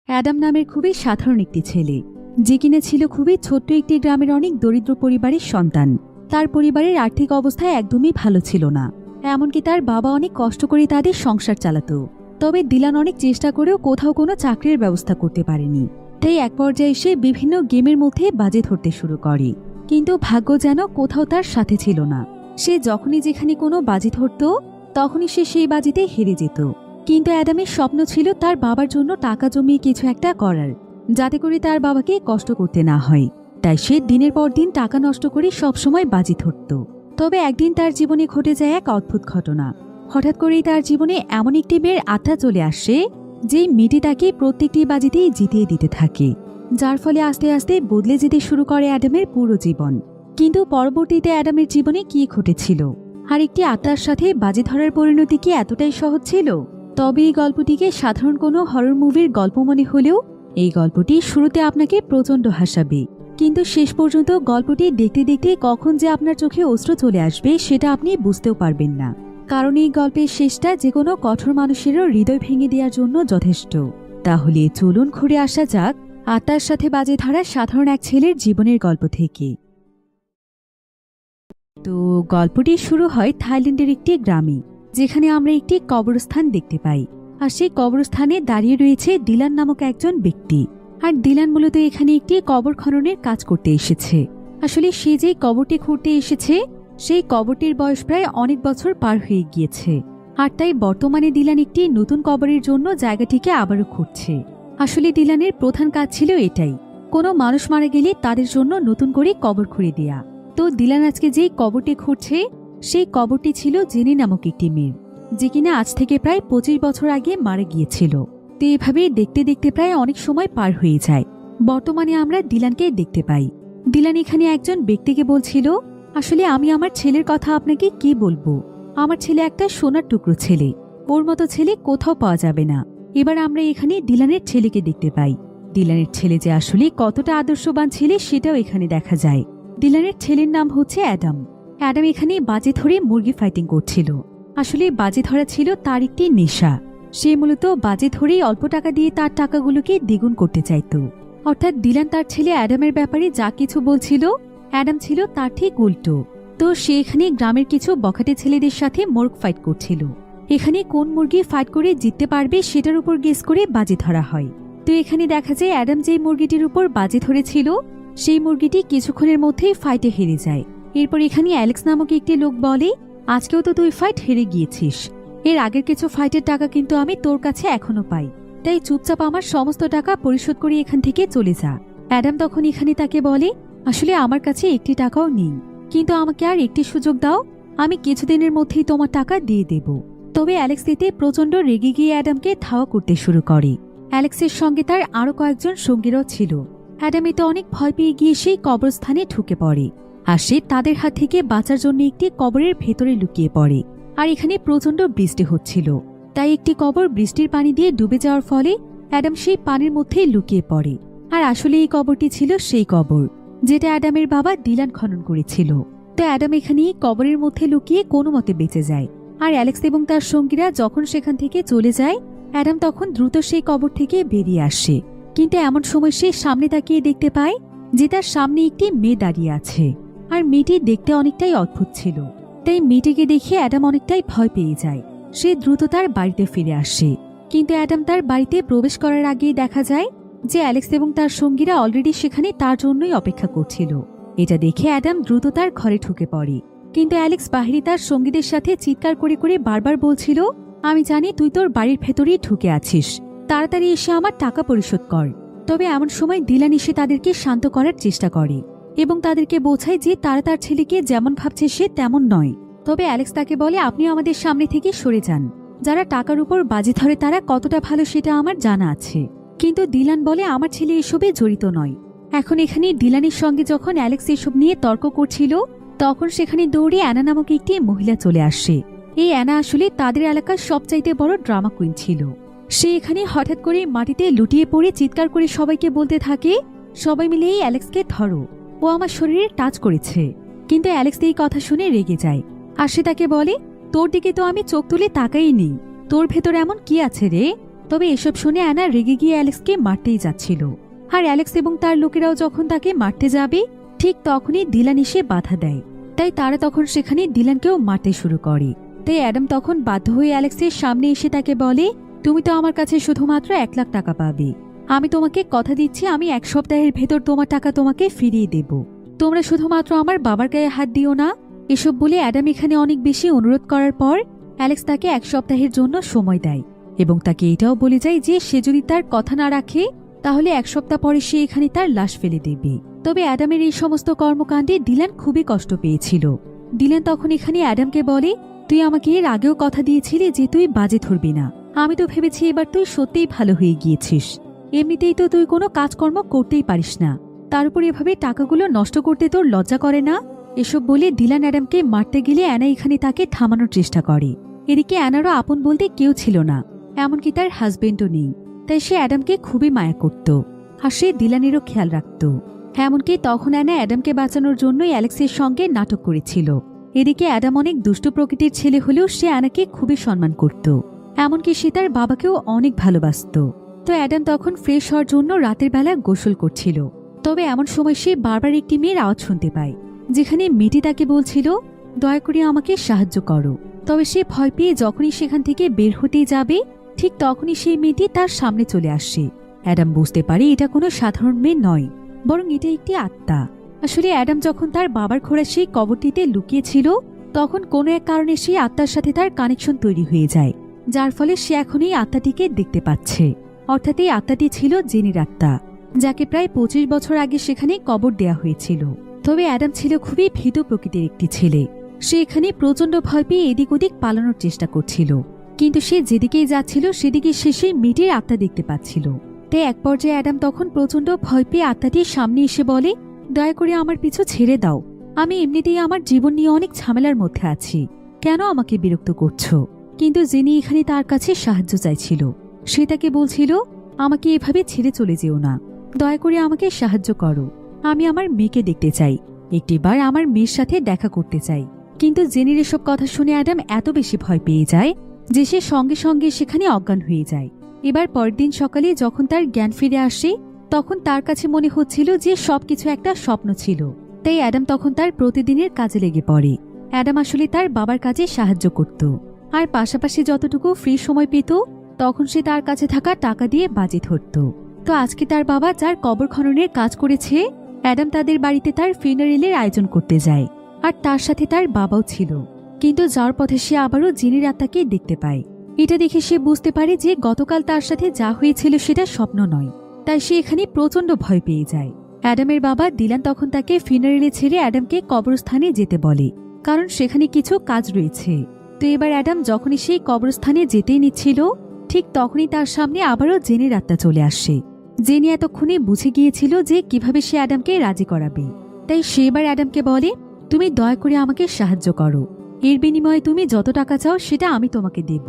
Adam নামের খুবই সাধারণ একটি ছেলে, যে কিনা ছিল খুবই ছোট্ট একটি গ্রামের অনেক দরিদ্র পরিবারের সন্তান। তার পরিবারের আর্থিক অবস্থা একদমই ভালো ছিল না, এমনকি তার বাবা অনেক কষ্ট করে তাদের সংসার চালাতো। তবে দিলান অনেক চেষ্টা করেও কোথাও কোনো চাকরির ব্যবস্থা করতে পারেনি। তাই এক পর্যায়ে সে বিভিন্ন গেমের মধ্যে বাজি ধরতে শুরু করে, কিন্তু ভাগ্য যেন কোথাও তার সাথে ছিল না। সে যখনই যেখানে কোনো বাজি ধরত তখনই সে সেই বাজিতে হেরে যেত। কিন্তু অ্যাডামের স্বপ্ন ছিল তার বাবার জন্য টাকা জমিয়ে কিছু একটা করার, যাতে করে তার বাবাকে কষ্ট করতে না হয়। তাই সে দিনের পর দিন টাকা নষ্ট করে সবসময় বাজি ধরত। তবে একদিন তার জীবনে ঘটে যায় এক অদ্ভুত ঘটনা। হঠাৎ করেই তার জীবনে এমন একটি মেয়ের আত্মা চলে আসে, যে মেয়েটি তাকে প্রত্যেকটি বাজিতেই জিতিয়ে দিতে থাকে, যার ফলে আস্তে আস্তে বদলে যেতে শুরু করে অ্যাডামের পুরো জীবন। কিন্তু পরবর্তীতে অ্যাডামের জীবনে কি ঘটেছিল, আর একটি আত্মার সাথে বাজি ধরার পরিণতি কি এতটাই সহজ ছিল? তবে এই গল্পটিকে সাধারণ কোনো হরর মুভির গল্প মনে হলেও এই গল্পটি শুরুতে আপনাকে প্রচণ্ড হাসাবে, কিন্তু শেষ পর্যন্ত গল্পটি দেখতে দেখতে কখন যে আপনার চোখে অশ্রু চলে আসবে সেটা আপনি বুঝতেও পারবেন না। কারণ এই গল্পের শেষটা যে কোনো কঠোর মানুষেরও হৃদয় ভেঙে দেওয়ার জন্য যথেষ্ট। তাহলে চলুন ঘুরে আসা যাক আত্মার সাথে বাজি ধরা সাধারণ এক ছেলের জীবনের গল্প থেকে। তো গল্পটি শুরু হয় থাইল্যান্ডের একটি গ্রামে, যেখানে আমরা একটি কবরস্থান দেখতে পাই। আর সেই কবরস্থানে দাঁড়িয়ে রয়েছে দিলান নামক একজন ব্যক্তি। আর দিলান মূলত এখানে একটি কবর খননের কাজ করতে এসেছে। আসলে সে যে কবরটি খুঁড়তে এসেছে সেই কবরটির বয়স প্রায় অনেক বছর পার হয়ে গিয়েছে। আর তাই বর্তমানে দিলান একটি নতুন কবরের জন্য জায়গাটিকে আবারও খুঁড়ছে। আসলে দিলানের প্রধান কাজ ছিল এটাই, কোনো মানুষ মারা গেলে তাদের জন্য নতুন করে কবর খুঁড়ে দেয়া। তো দিলান আজকে যেই কবরটি খুঁড়ছে সেই কবরটি ছিল জেনি নামক একটি মেয়ে, যে কিনা আজ থেকে প্রায় 25 বছর আগে মারা গিয়েছিল। তো এভাবে দেখতে দেখতে প্রায় অনেক সময় পার হয়ে যায়। বর্তমানে আমরা দিলানকে দেখতে পাই। দিলান এখানে একজন ব্যক্তিকে বলছিল, আসলে আমি আমার ছেলের কথা আপনাকে কি বলবো, আমার ছেলে একটা সোনার টুকরো ছেলে, ওর মতো ছেলে কোথাও পাওয়া যাবে না। এবার আমরা এখানে দিলানের ছেলেকে দেখতে পাই। দিলানের ছেলে যে আসলে কতটা আদর্শবান ছেলে সেটাও এখানে দেখা যায়। দিলানের ছেলের নাম হচ্ছে অ্যাডাম। অ্যাডাম এখানে বাজি ধরে মুরগি ফাইটিং করছিল। আসলে বাজি ধরা ছিল তার একটি নেশা। সে মূলত বাজি ধরেই অল্প টাকা দিয়ে তার টাকাগুলোকে দ্বিগুণ করতে চাইত। অর্থাৎ দিলান তার ছেলে অ্যাডামের ব্যাপারে যা কিছু বলছিল অ্যাডাম ছিল তার ঠিক উল্টো। তো সে এখানে গ্রামের কিছু বখাটে ছেলেদের সাথে মুরগ ফাইট করছিল। এখানে কোন মুরগি ফাইট করে জিততে পারবে সেটার উপর গেস করে বাজি ধরা হয়। তো এখানে দেখা যায় অ্যাডাম যেই মুরগিটির উপর বাজি ধরেছিল সেই মুরগিটি কিছুক্ষণের মধ্যেই ফাইটে হেরে যায়। এরপর এখানে অ্যালেক্স নামক একটি লোক বলে, আজকেও তো তুই ফাইট হেরে গিয়েছিস, এর আগের কিছু ফাইটের টাকা কিন্তু আমি তোর কাছে এখনো পাই, তাই চুপচাপ আমার সমস্ত টাকা পরিশোধ করে এখান থেকে চলে যা। অ্যাডাম তখন এখানে তাকে বলে, আসলে আমার কাছে একটি টাকাও নেই, কিন্তু আমাকে আর একটি সুযোগ দাও, আমি কিছুদিনের মধ্যেই তোমার টাকা দিয়ে দেব। তবে অ্যালেক্স দিতে প্রচণ্ড রেগে গিয়ে অ্যাডামকে ধাওয়া করতে শুরু করে। অ্যালেক্সের সঙ্গে তার আরও কয়েকজন সঙ্গীরাও ছিল। অ্যাডাম এতে অনেক ভয় পেয়ে গিয়ে সেই কবরস্থানে ঢুকে পড়ে, আর সে তাদের হাত থেকে বাঁচার জন্য একটি কবরের ভেতরে লুকিয়ে পড়ে। আর এখানে প্রচণ্ড বৃষ্টি হচ্ছিল, তাই একটি কবর বৃষ্টির পানি দিয়ে ডুবে যাওয়ার ফলে অ্যাডাম সেই পানির মধ্যেই লুকিয়ে পড়ে। আর আসলে এই কবরটি ছিল সেই কবর যেটা অ্যাডামের বাবা দিলান খনন করেছিল। তো অ্যাডাম এখানে কবরের মধ্যে লুকিয়ে কোনো মতে বেঁচে যায়। আর অ্যালেক্স এবং তার সঙ্গীরা যখন সেখান থেকে চলে যায় অ্যাডাম তখন দ্রুত সেই কবর থেকে বেরিয়ে আসে। কিন্তু এমন সময় সে সামনে তাকিয়ে দেখতে পায় যে তার সামনে একটি মেয়ে দাঁড়িয়ে আছে। আর মেয়েটি দেখতে অনেকটাই অদ্ভুত ছিল, তাই মেয়েটিকে দেখে অ্যাডাম অনেকটাই ভয় পেয়ে যায়। সে দ্রুত তার বাড়িতে ফিরে আসে। কিন্তু অ্যাডাম তার বাড়িতে প্রবেশ করার আগেই দেখা যায় যে অ্যালেক্স এবং তার সঙ্গীরা অলরেডি সেখানে তার জন্যই অপেক্ষা করছিল। এটা দেখে অ্যাডাম দ্রুত তার ঘরে ঢুকে পড়ে। কিন্তু অ্যালেক্স বাহিরে তার সঙ্গীদের সাথে চিৎকার করে করে বারবার বলছিল, আমি জানি তুই তোর বাড়ির ভেতরেই ঢুকে আছিস, তাড়াতাড়ি এসে আমার টাকা পরিশোধ কর। তবে এমন সময় দিলান এসে তাদেরকে শান্ত করার চেষ্টা করে এবং তাদেরকে বোঝায় যে তারা তার ছেলেকে যেমন ভাবছে সে তেমন নয়। তবে অ্যালেক্স তাকে বলে, আপনি আমাদের সামনে থেকে সরে যান, যারা টাকার উপর বাজি ধরে তারা কতটা ভালো সেটা আমার জানা আছে। কিন্তু দিলান বলে, আমার ছেলে এসবে জড়িত নয়। এখন এখানে দিলানের সঙ্গে যখন অ্যালেক্স এসব নিয়ে তর্ক করছিল তখন সেখানে দৌড়ে অ্যানা নামক একটি মহিলা চলে আসে। এই অ্যানা আসলে তাদের এলাকার সবচাইতে বড় ড্রামা কুইন ছিল। সে এখানে হঠাৎ করে মাটিতে লুটিয়ে পড়ে চিৎকার করে সবাইকে বলতে থাকে, সবাই মিলে এই অ্যালেক্সকে ধরো, ও আমার শরীরে টাচ করেছে। কিন্তু অ্যালেক্স এই কথা শুনে রেগে যায়। আর সে তাকে বলে, তোর দিকে তো আমি চোখ তুলে তাকাই নেই, তোর ভেতর এমন কি আছে রে, তবে এসব শুনে অ্যানা রেগে গিয়ে অ্যালেক্সকে মারতেই যাচ্ছিল। আর অ্যালেক্স এবং তার লোকেরাও যখন তাকে মারতে যাবে ঠিক তখনই ডিলান এসে বাধা দেয়। তাই তারা তখন সেখানে ডিলানকেও মারতে শুরু করে। তাই অ্যাডাম তখন বাধ্য হয়ে অ্যালেক্সের সামনে এসে তাকে বলে, তুমি তো আমার কাছে শুধুমাত্র 1 লাখ টাকা পাবে। আমি তোমাকে কথা দিচ্ছি আমি 1 সপ্তাহের ভেতর তোমার টাকা তোমাকে ফিরিয়ে দেব। তোমরা শুধুমাত্র আমার বাবার গায়ে হাত দিও না। এসব বলে অ্যাডাম এখানে অনেক বেশি অনুরোধ করার পর অ্যালেক্স তাকে 1 সপ্তাহের জন্য সময় দেয় এবং তাকে এটাও বলে যায় যে সে যদি তার কথা না রাখে তাহলে 1 সপ্তাহ পরে সে এখানে তার লাশ ফেলে দেবে। তবে অ্যাডামের এই সমস্ত কর্মকাণ্ডে ডিলান খুবই কষ্ট পেয়েছিল। ডিলান তখন এখানে অ্যাডামকে বলে, তুই আমাকে এর আগেও কথা দিয়েছিলি যে তুই বাজে ধরবি না। আমি তো ভেবেছি এবার তুই সত্যিই ভালো হয়ে গিয়েছিস। এমনিতেই তো তুই কোনো কাজকর্ম করতেই পারিস না, তার উপর এভাবে টাকাগুলো নষ্ট করতে তোর লজ্জা করে না? এসব বলে ডিলান অ্যাডামকে মারতে গেলে অ্যানা এখানে তাকে থামানোর চেষ্টা করে। এদিকে অ্যানারও আপন বলতে কেউ ছিল না, এমনকি তার হাজবেন্ডও নেই। তাই সে অ্যাডামকে খুবই মায়া করত আর সে ডিলানেরও খেয়াল রাখত। এমনকি তখন অ্যানা অ্যাডামকে বাঁচানোর জন্যই অ্যালেক্সের সঙ্গে নাটক করেছিল। এদিকে অ্যাডাম অনেক দুষ্ট প্রকৃতির ছেলে হলেও সে অ্যানাকে খুবই সম্মান করত, এমনকি সে তার বাবাকেও অনেক ভালোবাসত। তো অ্যাডাম তখন ফ্রেশ হওয়ার জন্য রাতের বেলা গোসল করছিল। তবে এমন সময় সে বারবার একটি মেয়ের আওয়াজ শুনতে পায়, যেখানে মেয়েটি তাকে বলছিল, দয়া করে আমাকে সাহায্য করো। তবে সে ভয় পেয়ে যখনই সেখান থেকে বের হতেই যাবে ঠিক তখনই সেই মেয়েটি তার সামনে চলে আসে। অ্যাডাম বুঝতে পারে এটা কোনো সাধারণ মেয়ে নয়, বরং এটা একটি আত্মা। আসলে অ্যাডাম যখন তার বাবার খোঁড়া সেই কবরটিতে লুকিয়েছিল তখন কোনো এক কারণে সেই আত্মার সাথে তার কানেকশন তৈরি হয়ে যায়, যার ফলে সে এখন এই আত্মাটিকে দেখতে পাচ্ছে। অর্থাৎ এই আত্মাটি ছিল জেনির আত্মা, যাকে প্রায় 25 বছর আগে সেখানে কবর দেয়া হয়েছিল। তবে অ্যাডাম ছিল খুবই ভীত প্রকৃতির একটি ছেলে। সে এখানে প্রচন্ড ভয় পেয়ে এদিক ওদিক পালানোর চেষ্টা করছিল, কিন্তু সে যেদিকেই যাচ্ছিল সেদিকে সে সেই মেয়েটির আত্মা দেখতে পাচ্ছিল। তাই এক পর্যায়ে অ্যাডাম তখন প্রচন্ড ভয় পেয়ে আত্মাটির সামনে এসে বলে, দয়া করে আমার পিছু ছেড়ে দাও। আমি এমনিতেই আমার জীবন নিয়ে অনেক ঝামেলার মধ্যে আছি, কেন আমাকে বিরক্ত করছো? কিন্তু জেনি এখানে তার কাছে সাহায্য চাইছিল। সে তাকে বলছিল, আমাকে এভাবে ছেড়ে চলে যেও না, দয়া করে আমাকে সাহায্য করো। আমি আমার মেয়েকে দেখতে চাই, একটিবার আমার মেয়ের সাথে দেখা করতে চাই। কিন্তু জেনির এসব কথা শুনে অ্যাডাম এত বেশি ভয় পেয়ে যায় যে সে সঙ্গে সঙ্গে সেখানে অজ্ঞান হয়ে যায়। এবার পরের দিন সকালে যখন তার জ্ঞান ফিরে আসে তখন তার কাছে মনে হচ্ছিল যে সবকিছু একটা স্বপ্ন ছিল। তাই অ্যাডাম তখন তার প্রতিদিনের কাজে লেগে পড়ে। অ্যাডাম আসলে তার বাবার কাজে সাহায্য করত, আর পাশাপাশি যতটুকু ফ্রি সময় পেত তখন সে তার কাছে থাকা টাকা দিয়ে বাজি ধরত। তো আজকে তার বাবা যার কবর খননের কাজ করেছে অ্যাডাম তাদের বাড়িতে তার ফিনারেলের আয়োজন করতে যায়, আর তার সাথে তার বাবাও ছিল। কিন্তু যাওয়ার পথে সে আবারও জিনির আত্মাকে দেখতে পায়। এটা দেখে সে বুঝতে পারে যে গতকাল তার সাথে যা হয়েছিল সেটা স্বপ্ন নয়। তাই সে এখানে প্রচন্ড ভয় পেয়ে যায়। অ্যাডামের বাবা ডিলান তখন তাকে ফিনারেলে ছেড়ে অ্যাডামকে কবরস্থানে যেতে বলে, কারণ সেখানে কিছু কাজ রয়েছে। তো এবার অ্যাডাম যখনই সেই কবরস্থানে যেতেই নিচ্ছিল ঠিক তখনই তার সামনে আবারও জেনির আত্মা চলে আসে। জেনি এতক্ষণে বুঝে গিয়েছিল যে কিভাবে সে অ্যাডামকে রাজি করাবে। তাই সে এবার অ্যাডামকে বলে, তুমি দয়া করে আমাকে সাহায্য করো, এর বিনিময়ে তুমি যত টাকা চাও সেটা আমি তোমাকে দেব।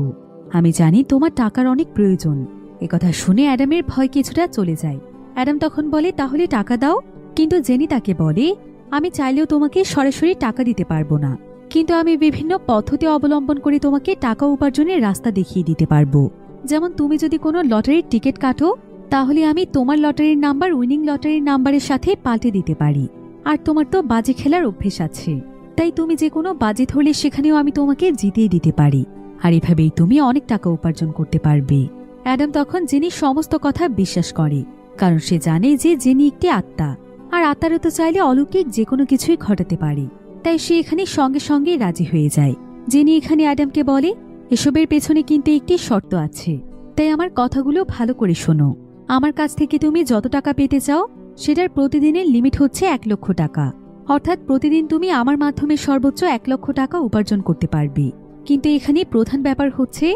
আমি জানি তোমার টাকার অনেক প্রয়োজন। একথা শুনে অ্যাডামের ভয় কিছুটা চলে যায়। অ্যাডাম তখন বলে, তাহলে টাকা দাও। কিন্তু জেনি তাকে বলে, আমি চাইলেও তোমাকে সরাসরি টাকা দিতে পারবো না, কিন্তু আমি বিভিন্ন পদ্ধতি অবলম্বন করে তোমাকে টাকা উপার্জনের রাস্তা দেখিয়ে দিতে পারবো। যেমন তুমি যদি কোনো লটারির টিকিট কাটো তাহলে আমি তোমার লটারির নাম্বার উইনিং লটারির নাম্বারের সাথে পাল্টে দিতে পারি। আর তোমার তো বাজি খেলার অভ্যেস আছে, তাই তুমি যে কোনো বাজি ধরলে সেখানেও আমি তোমাকে জিতিয়ে দিতে পারি, আর এভাবেই তুমি অনেক টাকা উপার্জন করতে পারবে। অ্যাডাম তখন জেনির সমস্ত কথা বিশ্বাস করে, কারণ সে জানে যে জেনি একটি আত্মা, আর আত্মারা তো চাইলে অলৌকিক যে কোনো কিছুই ঘটাতে পারে। তাই সে এখানে সঙ্গে সঙ্গে রাজি হয়ে যায়। জেনি এখানে অ্যাডামকে বলে, এসবের পেছনে কিন্তু একটি শর্ত আছে, তাই আমার কথাগুলো ভালো করে শোনো। আমার কাছ থেকে তুমি যত টাকা পেতে চাও সেটার প্রতিদিনের লিমিট হচ্ছে 1 লক্ষ টাকা। অর্থাৎ প্রতিদিন তুমি আমার মাধ্যমে সর্বোচ্চ 1 লক্ষ টাকা উপার্জন করতে পারবে। কিন্তু এখানে প্রধান ব্যাপার হচ্ছে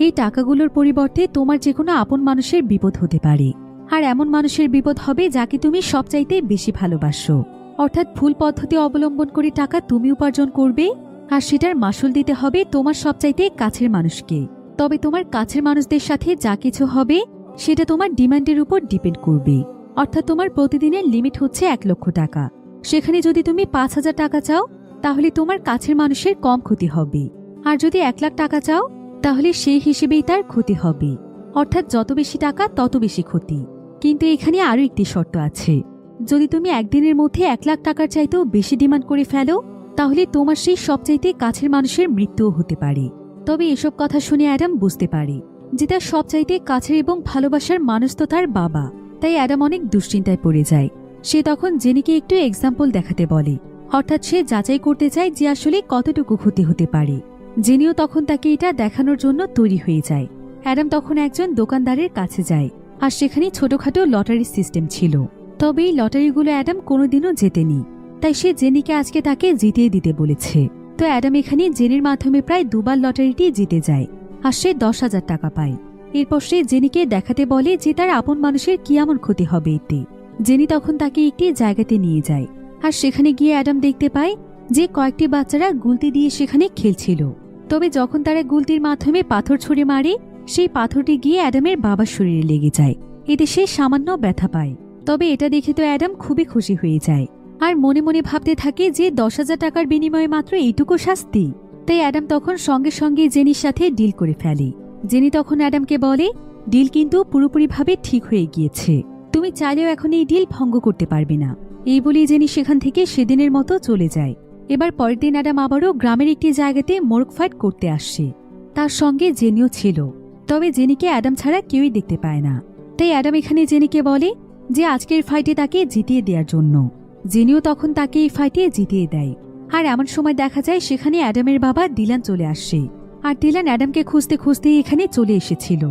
এই টাকাগুলোর পরিবর্তে তোমার যে কোনো আপন মানুষের বিপদ হতে পারে, আর এমন মানুষের বিপদ হবে যাকে তুমি সবচাইতে বেশি ভালোবাসো। অর্থাৎ ভুল পদ্ধতি অবলম্বন করে টাকা তুমি উপার্জন করবে, আর সেটার মাসুল দিতে হবে তোমার সবচাইতে কাছের মানুষকে। তবে তোমার কাছের মানুষদের সাথে যা কিছু হবে সেটা তোমার ডিমান্ডের উপর ডিপেন্ড করবে। অর্থাৎ তোমার প্রতিদিনের লিমিট হচ্ছে 1 লক্ষ টাকা। সেখানে যদি তুমি 5,000 টাকা চাও তাহলে তোমার কাছের মানুষের কম ক্ষতি হবে, আর যদি 1 লাখ টাকা চাও তাহলে সেই হিসেবেই তার ক্ষতি হবে। অর্থাৎ যত বেশি টাকা তত বেশি ক্ষতি। কিন্তু এখানে আরও একটি শর্ত আছে, যদি তুমি একদিনের মধ্যে 1,00,000 টাকার চাইতেও বেশি ডিমান্ড করে ফেলো তাহলে তোমার সেই সবচাইতে কাছের মানুষের মৃত্যুও হতে পারে। তবে এসব কথা শুনে অ্যাডাম বুঝতে পারে যে তার সবচাইতে কাছের এবং ভালোবাসার মানুষ তো তার বাবা। তাই অ্যাডাম অনেক দুশ্চিন্তায় পড়ে যায়। সে তখন জেনিকে একটু এক্সাম্পল দেখাতে বলে, অর্থাৎ সে যাচাই করতে চায় যে আসলে কতটুকু ক্ষতি হতে পারে। জেনিও তখন তাকে এটা দেখানোর জন্য তৈরি হয়ে যায়। অ্যাডাম তখন একজন দোকানদারের কাছে যায়, আর সেখানে ছোটখাটো লটারি সিস্টেম ছিল। তবে এই লটারিগুলো অ্যাডাম কোনোদিনও জেতেনি, তাই সে জেনিকে আজকে তাকে জিতিয়ে দিতে বলেছে। তো অ্যাডাম এখানে জেনির মাধ্যমে প্রায় 2 বার লটারিটি জিতে যায়, আর সে 10,000 টাকা পায়। এরপর সে জেনিকে দেখাতে বলে যে তার আপন মানুষের কি এমন ক্ষতি হবে এতে। জেনি তখন তাকে একটি জায়গাতে নিয়ে যায়, আর সেখানে গিয়ে অ্যাডাম দেখতে পায় যে কয়েকটি বাচ্চারা গুলতি দিয়ে সেখানে খেলছিল। তবে যখন তারা গুলতির মাধ্যমে পাথর ছুঁড়ে মারে, সেই পাথরটি গিয়ে অ্যাডামের বাবার শরীরে লেগে যায়। এতে সে সামান্য ব্যথা পায়। তবে এটা দেখে তো অ্যাডাম খুবই খুশি হয়ে যায়, আর মনে মনে ভাবতে থাকে যে 10,000 টাকার বিনিময়ে মাত্র এইটুকু শাস্তি। তাই অ্যাডাম তখন সঙ্গে সঙ্গে জেনির সাথে ডিল করে ফেলে। জেনি তখন অ্যাডামকে বলে, ডিল কিন্তু পুরোপুরিভাবে ঠিক হয়ে গিয়েছে, তুমি চাইলেও এখন এই ডিল ভঙ্গ করতে পারবে না। এই বলেই জেনি সেখান থেকে সেদিনের মতো চলে যায়। এবার পরের দিন অ্যাডাম আবারও গ্রামের একটি জায়গাতে মোরগ ফাইট করতে আসছে। তার সঙ্গে জেনিও ছিল, তবে জেনিকে অ্যাডাম ছাড়া কেউই দেখতে পায় না। তাই অ্যাডাম এখানে জেনিকে বলে যে আজকের ফাইটে তাকে জিতিয়ে দেওয়ার জন্য। জেনিও তখন তাকে এই ফাইটে জিতিয়ে দেয়। আর এমন সময় দেখা যায় সেখানে অ্যাডামের বাবা ডিলান চলে আসছে। আর ডিলান অ্যাডামকে খুঁজতে খুঁজতে এখানে চলে এসেছিল,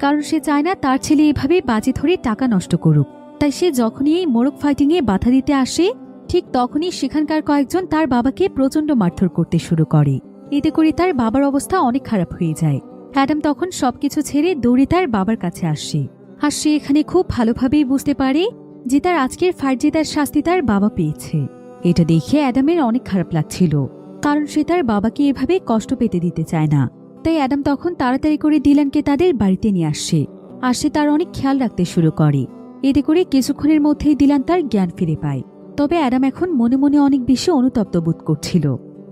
কারণ সে চায় না তার ছেলে এভাবে বাজি ধরে টাকা নষ্ট করুক। তাই সে যখনই এই মোরগ ফাইটিংয়ে বাধা দিতে আসে, ঠিক তখনই সেখানকার কয়েকজন তার বাবাকে প্রচণ্ড মারধর করতে শুরু করে। এতে করে তার বাবার অবস্থা অনেক খারাপ হয়ে যায়। অ্যাডাম তখন সবকিছু ছেড়ে দৌড়ে তার বাবার কাছে আসে। আর সে এখানে খুব ভালোভাবেই বুঝতে পারে যে তার আজকের ফাইট জেতার শাস্তি তার বাবা পেয়েছে। এটা দেখে অ্যাডামের অনেক খারাপ লাগছিল, কারণ সে তার বাবাকে এভাবে কষ্ট পেতে দিতে চায় না। তাই অ্যাডাম তখন তাড়াতাড়ি করে ডিলানকে তাদের বাড়িতে নিয়ে আসে, আর সে তার অনেক খেয়াল রাখতে শুরু করে। এতে করে কিছুক্ষণের মধ্যেই ডিলান তার জ্ঞান ফিরে পায়। তবে অ্যাডাম এখন মনে মনে অনেক বেশি অনুতপ্ত বোধ করছিল।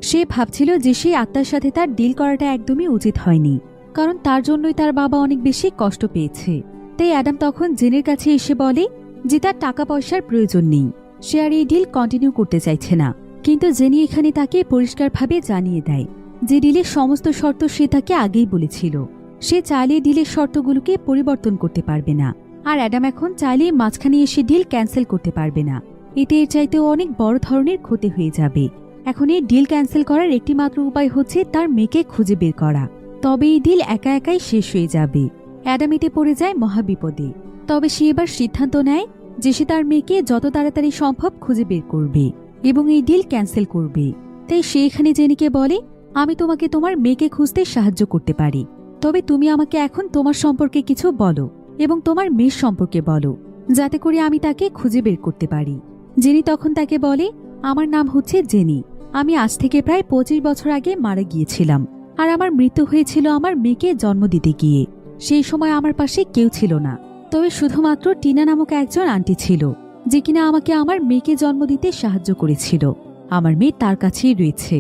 সে ভাবছিল যে সেই আত্মার সাথে তার ডিল করাটা একদমই উচিত হয়নি, কারণ তার জন্যই তার বাবা অনেক বেশি কষ্ট পেয়েছে। তাই অ্যাডাম তখন জেনের কাছে এসে বলে যে তার টাকা পয়সার প্রয়োজন নেই, সে আর এই ডিল কন্টিনিউ করতে চাইছে না। কিন্তু জেনি এখানে তাকে পরিষ্কারভাবে জানিয়ে দেয় যে ডিলের সমস্ত শর্ত সে তাকে আগেই বলেছিল। সে চাইলে ডিলের শর্তগুলোকে পরিবর্তন করতে পারবে না, আর অ্যাডাম এখন চাইলে মাঝখানে এসে ডিল ক্যান্সেল করতে পারবে না। এতে এর চাইতেও অনেক বড় ধরনের ক্ষতি হয়ে যাবে। এখন এই ডিল ক্যান্সেল করার একটি মাত্র উপায় হচ্ছে তার মেয়েকে খুঁজে বের করা। তবে এই ডিল একা একাই শেষ হয়ে যাবে। অ্যাডাম এতে পড়ে যায় মহাবিপদে। তবে সে এবার সিদ্ধান্ত নেয় যে সে তার মেয়েকে যত তাড়াতাড়ি সম্ভব খুঁজে বের করবে এবং এই ডিল ক্যান্সেল করবে। তাই সে এখানে জেনিকে বলে, আমি তোমাকে তোমার মেয়েকে খুঁজতে সাহায্য করতে পারি, তবে তুমি আমাকে এখন তোমার সম্পর্কে কিছু বলো এবং তোমার মেয়ের সম্পর্কে বলো, যাতে করে আমি তাকে খুঁজে বের করতে পারি। জেনি তখন তাকে বলে, আমার নাম হচ্ছে জেনি। আমি আজ থেকে প্রায় 25 বছর আগে মারা গিয়েছিলাম, আর আমার মৃত্যু হয়েছিল আমার মেয়েকে জন্ম দিতে গিয়ে। সেই সময় আমার পাশে কেউ ছিল না, তবে শুধুমাত্র টিনা নামক একজন আন্টি ছিল, যে কিনা আমাকে আমার মেয়েকে জন্ম দিতে সাহায্য করেছিল। আমার মেয়ে তার কাছেই রয়েছে।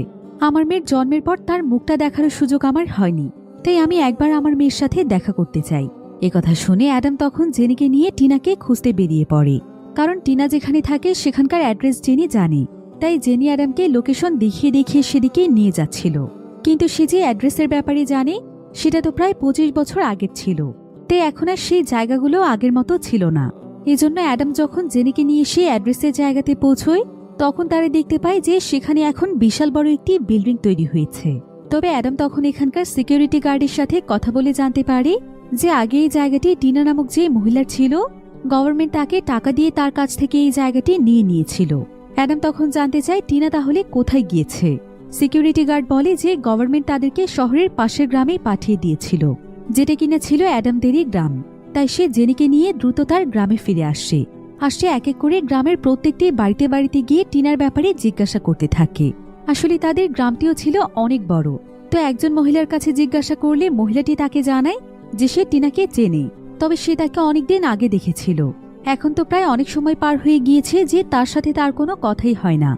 আমার মেয়ের জন্মের পর তার মুখটা দেখার সুযোগ আমার হয়নি, তাই আমি একবার আমার মেয়ের সাথে দেখা করতে চাই। একথা শুনে অ্যাডাম তখন জেনিকে নিয়ে টিনাকে খুঁজতে বেরিয়ে পড়ে, কারণ টিনা যেখানে থাকে সেখানকার অ্যাড্রেস জেনি জানে। তাই জেনি অ্যাডামকে লোকেশন দেখিয়ে দেখিয়ে সেদিকে নিয়ে যাচ্ছিল। কিন্তু সে যে অ্যাড্রেসের ব্যাপারে জানে সেটা তো প্রায় 25 বছর আগের ছিল, তাই এখন আর সেই জায়গাগুলো আগের মতো ছিল না। এজন্য অ্যাডাম যখন জেনিকে নিয়ে সে অ্যাড্রেসের জায়গাতে পৌঁছয়, তখন তারা দেখতে পায় যে সেখানে এখন বিশাল বড় একটি বিল্ডিং তৈরি হয়েছে। তবে অ্যাডাম তখন এখানকার সিকিউরিটি গার্ডের সাথে কথা বলে জানতে পারে যে আগে এই জায়গাটি টিনা নামক যে মহিলার ছিল, গভর্নমেন্ট তাকে টাকা দিয়ে তার কাছ থেকে এই জায়গাটি নিয়ে নিয়েছিল। অ্যাডাম তখন জানতে চায় টিনা তাহলে কোথায় গিয়েছে। সিকিউরিটি গার্ড বলে যে গভর্নমেন্ট তাদেরকে শহরের পাশের গ্রামে পাঠিয়ে দিয়েছিল, যেটা কিনা ছিল অ্যাডামদেরই গ্রাম। তাই সে জেনিকে নিয়ে দ্রুত তার গ্রামে ফিরে আসে। আর সে এক এক করে গ্রামের প্রত্যেকটি বাড়িতে বাড়িতে গিয়ে টিনার ব্যাপারে জিজ্ঞাসা করতে থাকে। আসলে তাদের গ্রামটিও ছিল অনেক বড়। তো একজন মহিলার কাছে জিজ্ঞাসা করলে মহিলাটি তাকে জানায় যে সে টিনাকে চেনে, তবে সে তাকে অনেকদিন আগে দেখেছিল। এখন তো প্রায় অনেক সময় পার হয়ে গিয়েছে যে তার সাথে তার কোনো কথাই হয় না।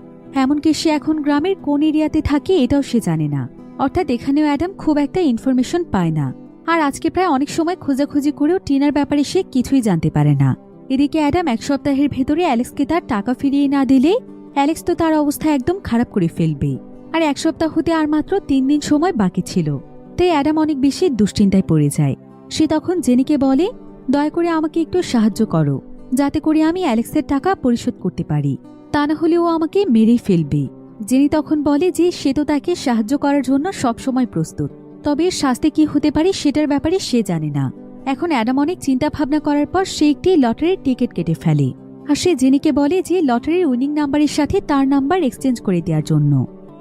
এমনকি সে এখন গ্রামের কোন এরিয়াতে থাকে এটাও সে জানে না। অর্থাৎ এখানেও অ্যাডাম খুব একটা ইনফরমেশন পায় না। আর আজকে প্রায় অনেক সময় খোঁজাখুঁজি করেও টিনার ব্যাপারে সে কিছুই জানতে পারে না। এদিকে অ্যাডাম 1 সপ্তাহের ভেতরে অ্যালেক্সকে তার টাকা ফিরিয়ে না দিলে অ্যালেক্স তো তার অবস্থা একদম খারাপ করে ফেলবে। আর 1 সপ্তাহ হতে আর মাত্র 3 দিন সময় বাকি ছিল। তাই অ্যাডাম অনেক বেশি দুশ্চিন্তায় পড়ে যায়। সে তখন জেনিকে বলে, দয়া করে আমাকে একটু সাহায্য করো, যাতে করে আমি অ্যালেক্সের টাকা পরিশোধ করতে পারি, তা না হলে ও আমাকে মেরেই ফেলবে। জেনি তখন বলে যে সে তো তাকে সাহায্য করার জন্য সবসময় প্রস্তুত, তবে এর শাস্তি কি হতে পারে সেটার ব্যাপারে সে জানে না। এখন অ্যাডাম অনেক চিন্তা ভাবনা করার পর সে একটি লটারির টিকিট কেটে ফেলে। আর সে জেনিকে বলে যে লটারির উইনিং নাম্বারের সাথে তার নাম্বার এক্সচেঞ্জ করে দেওয়ার জন্য।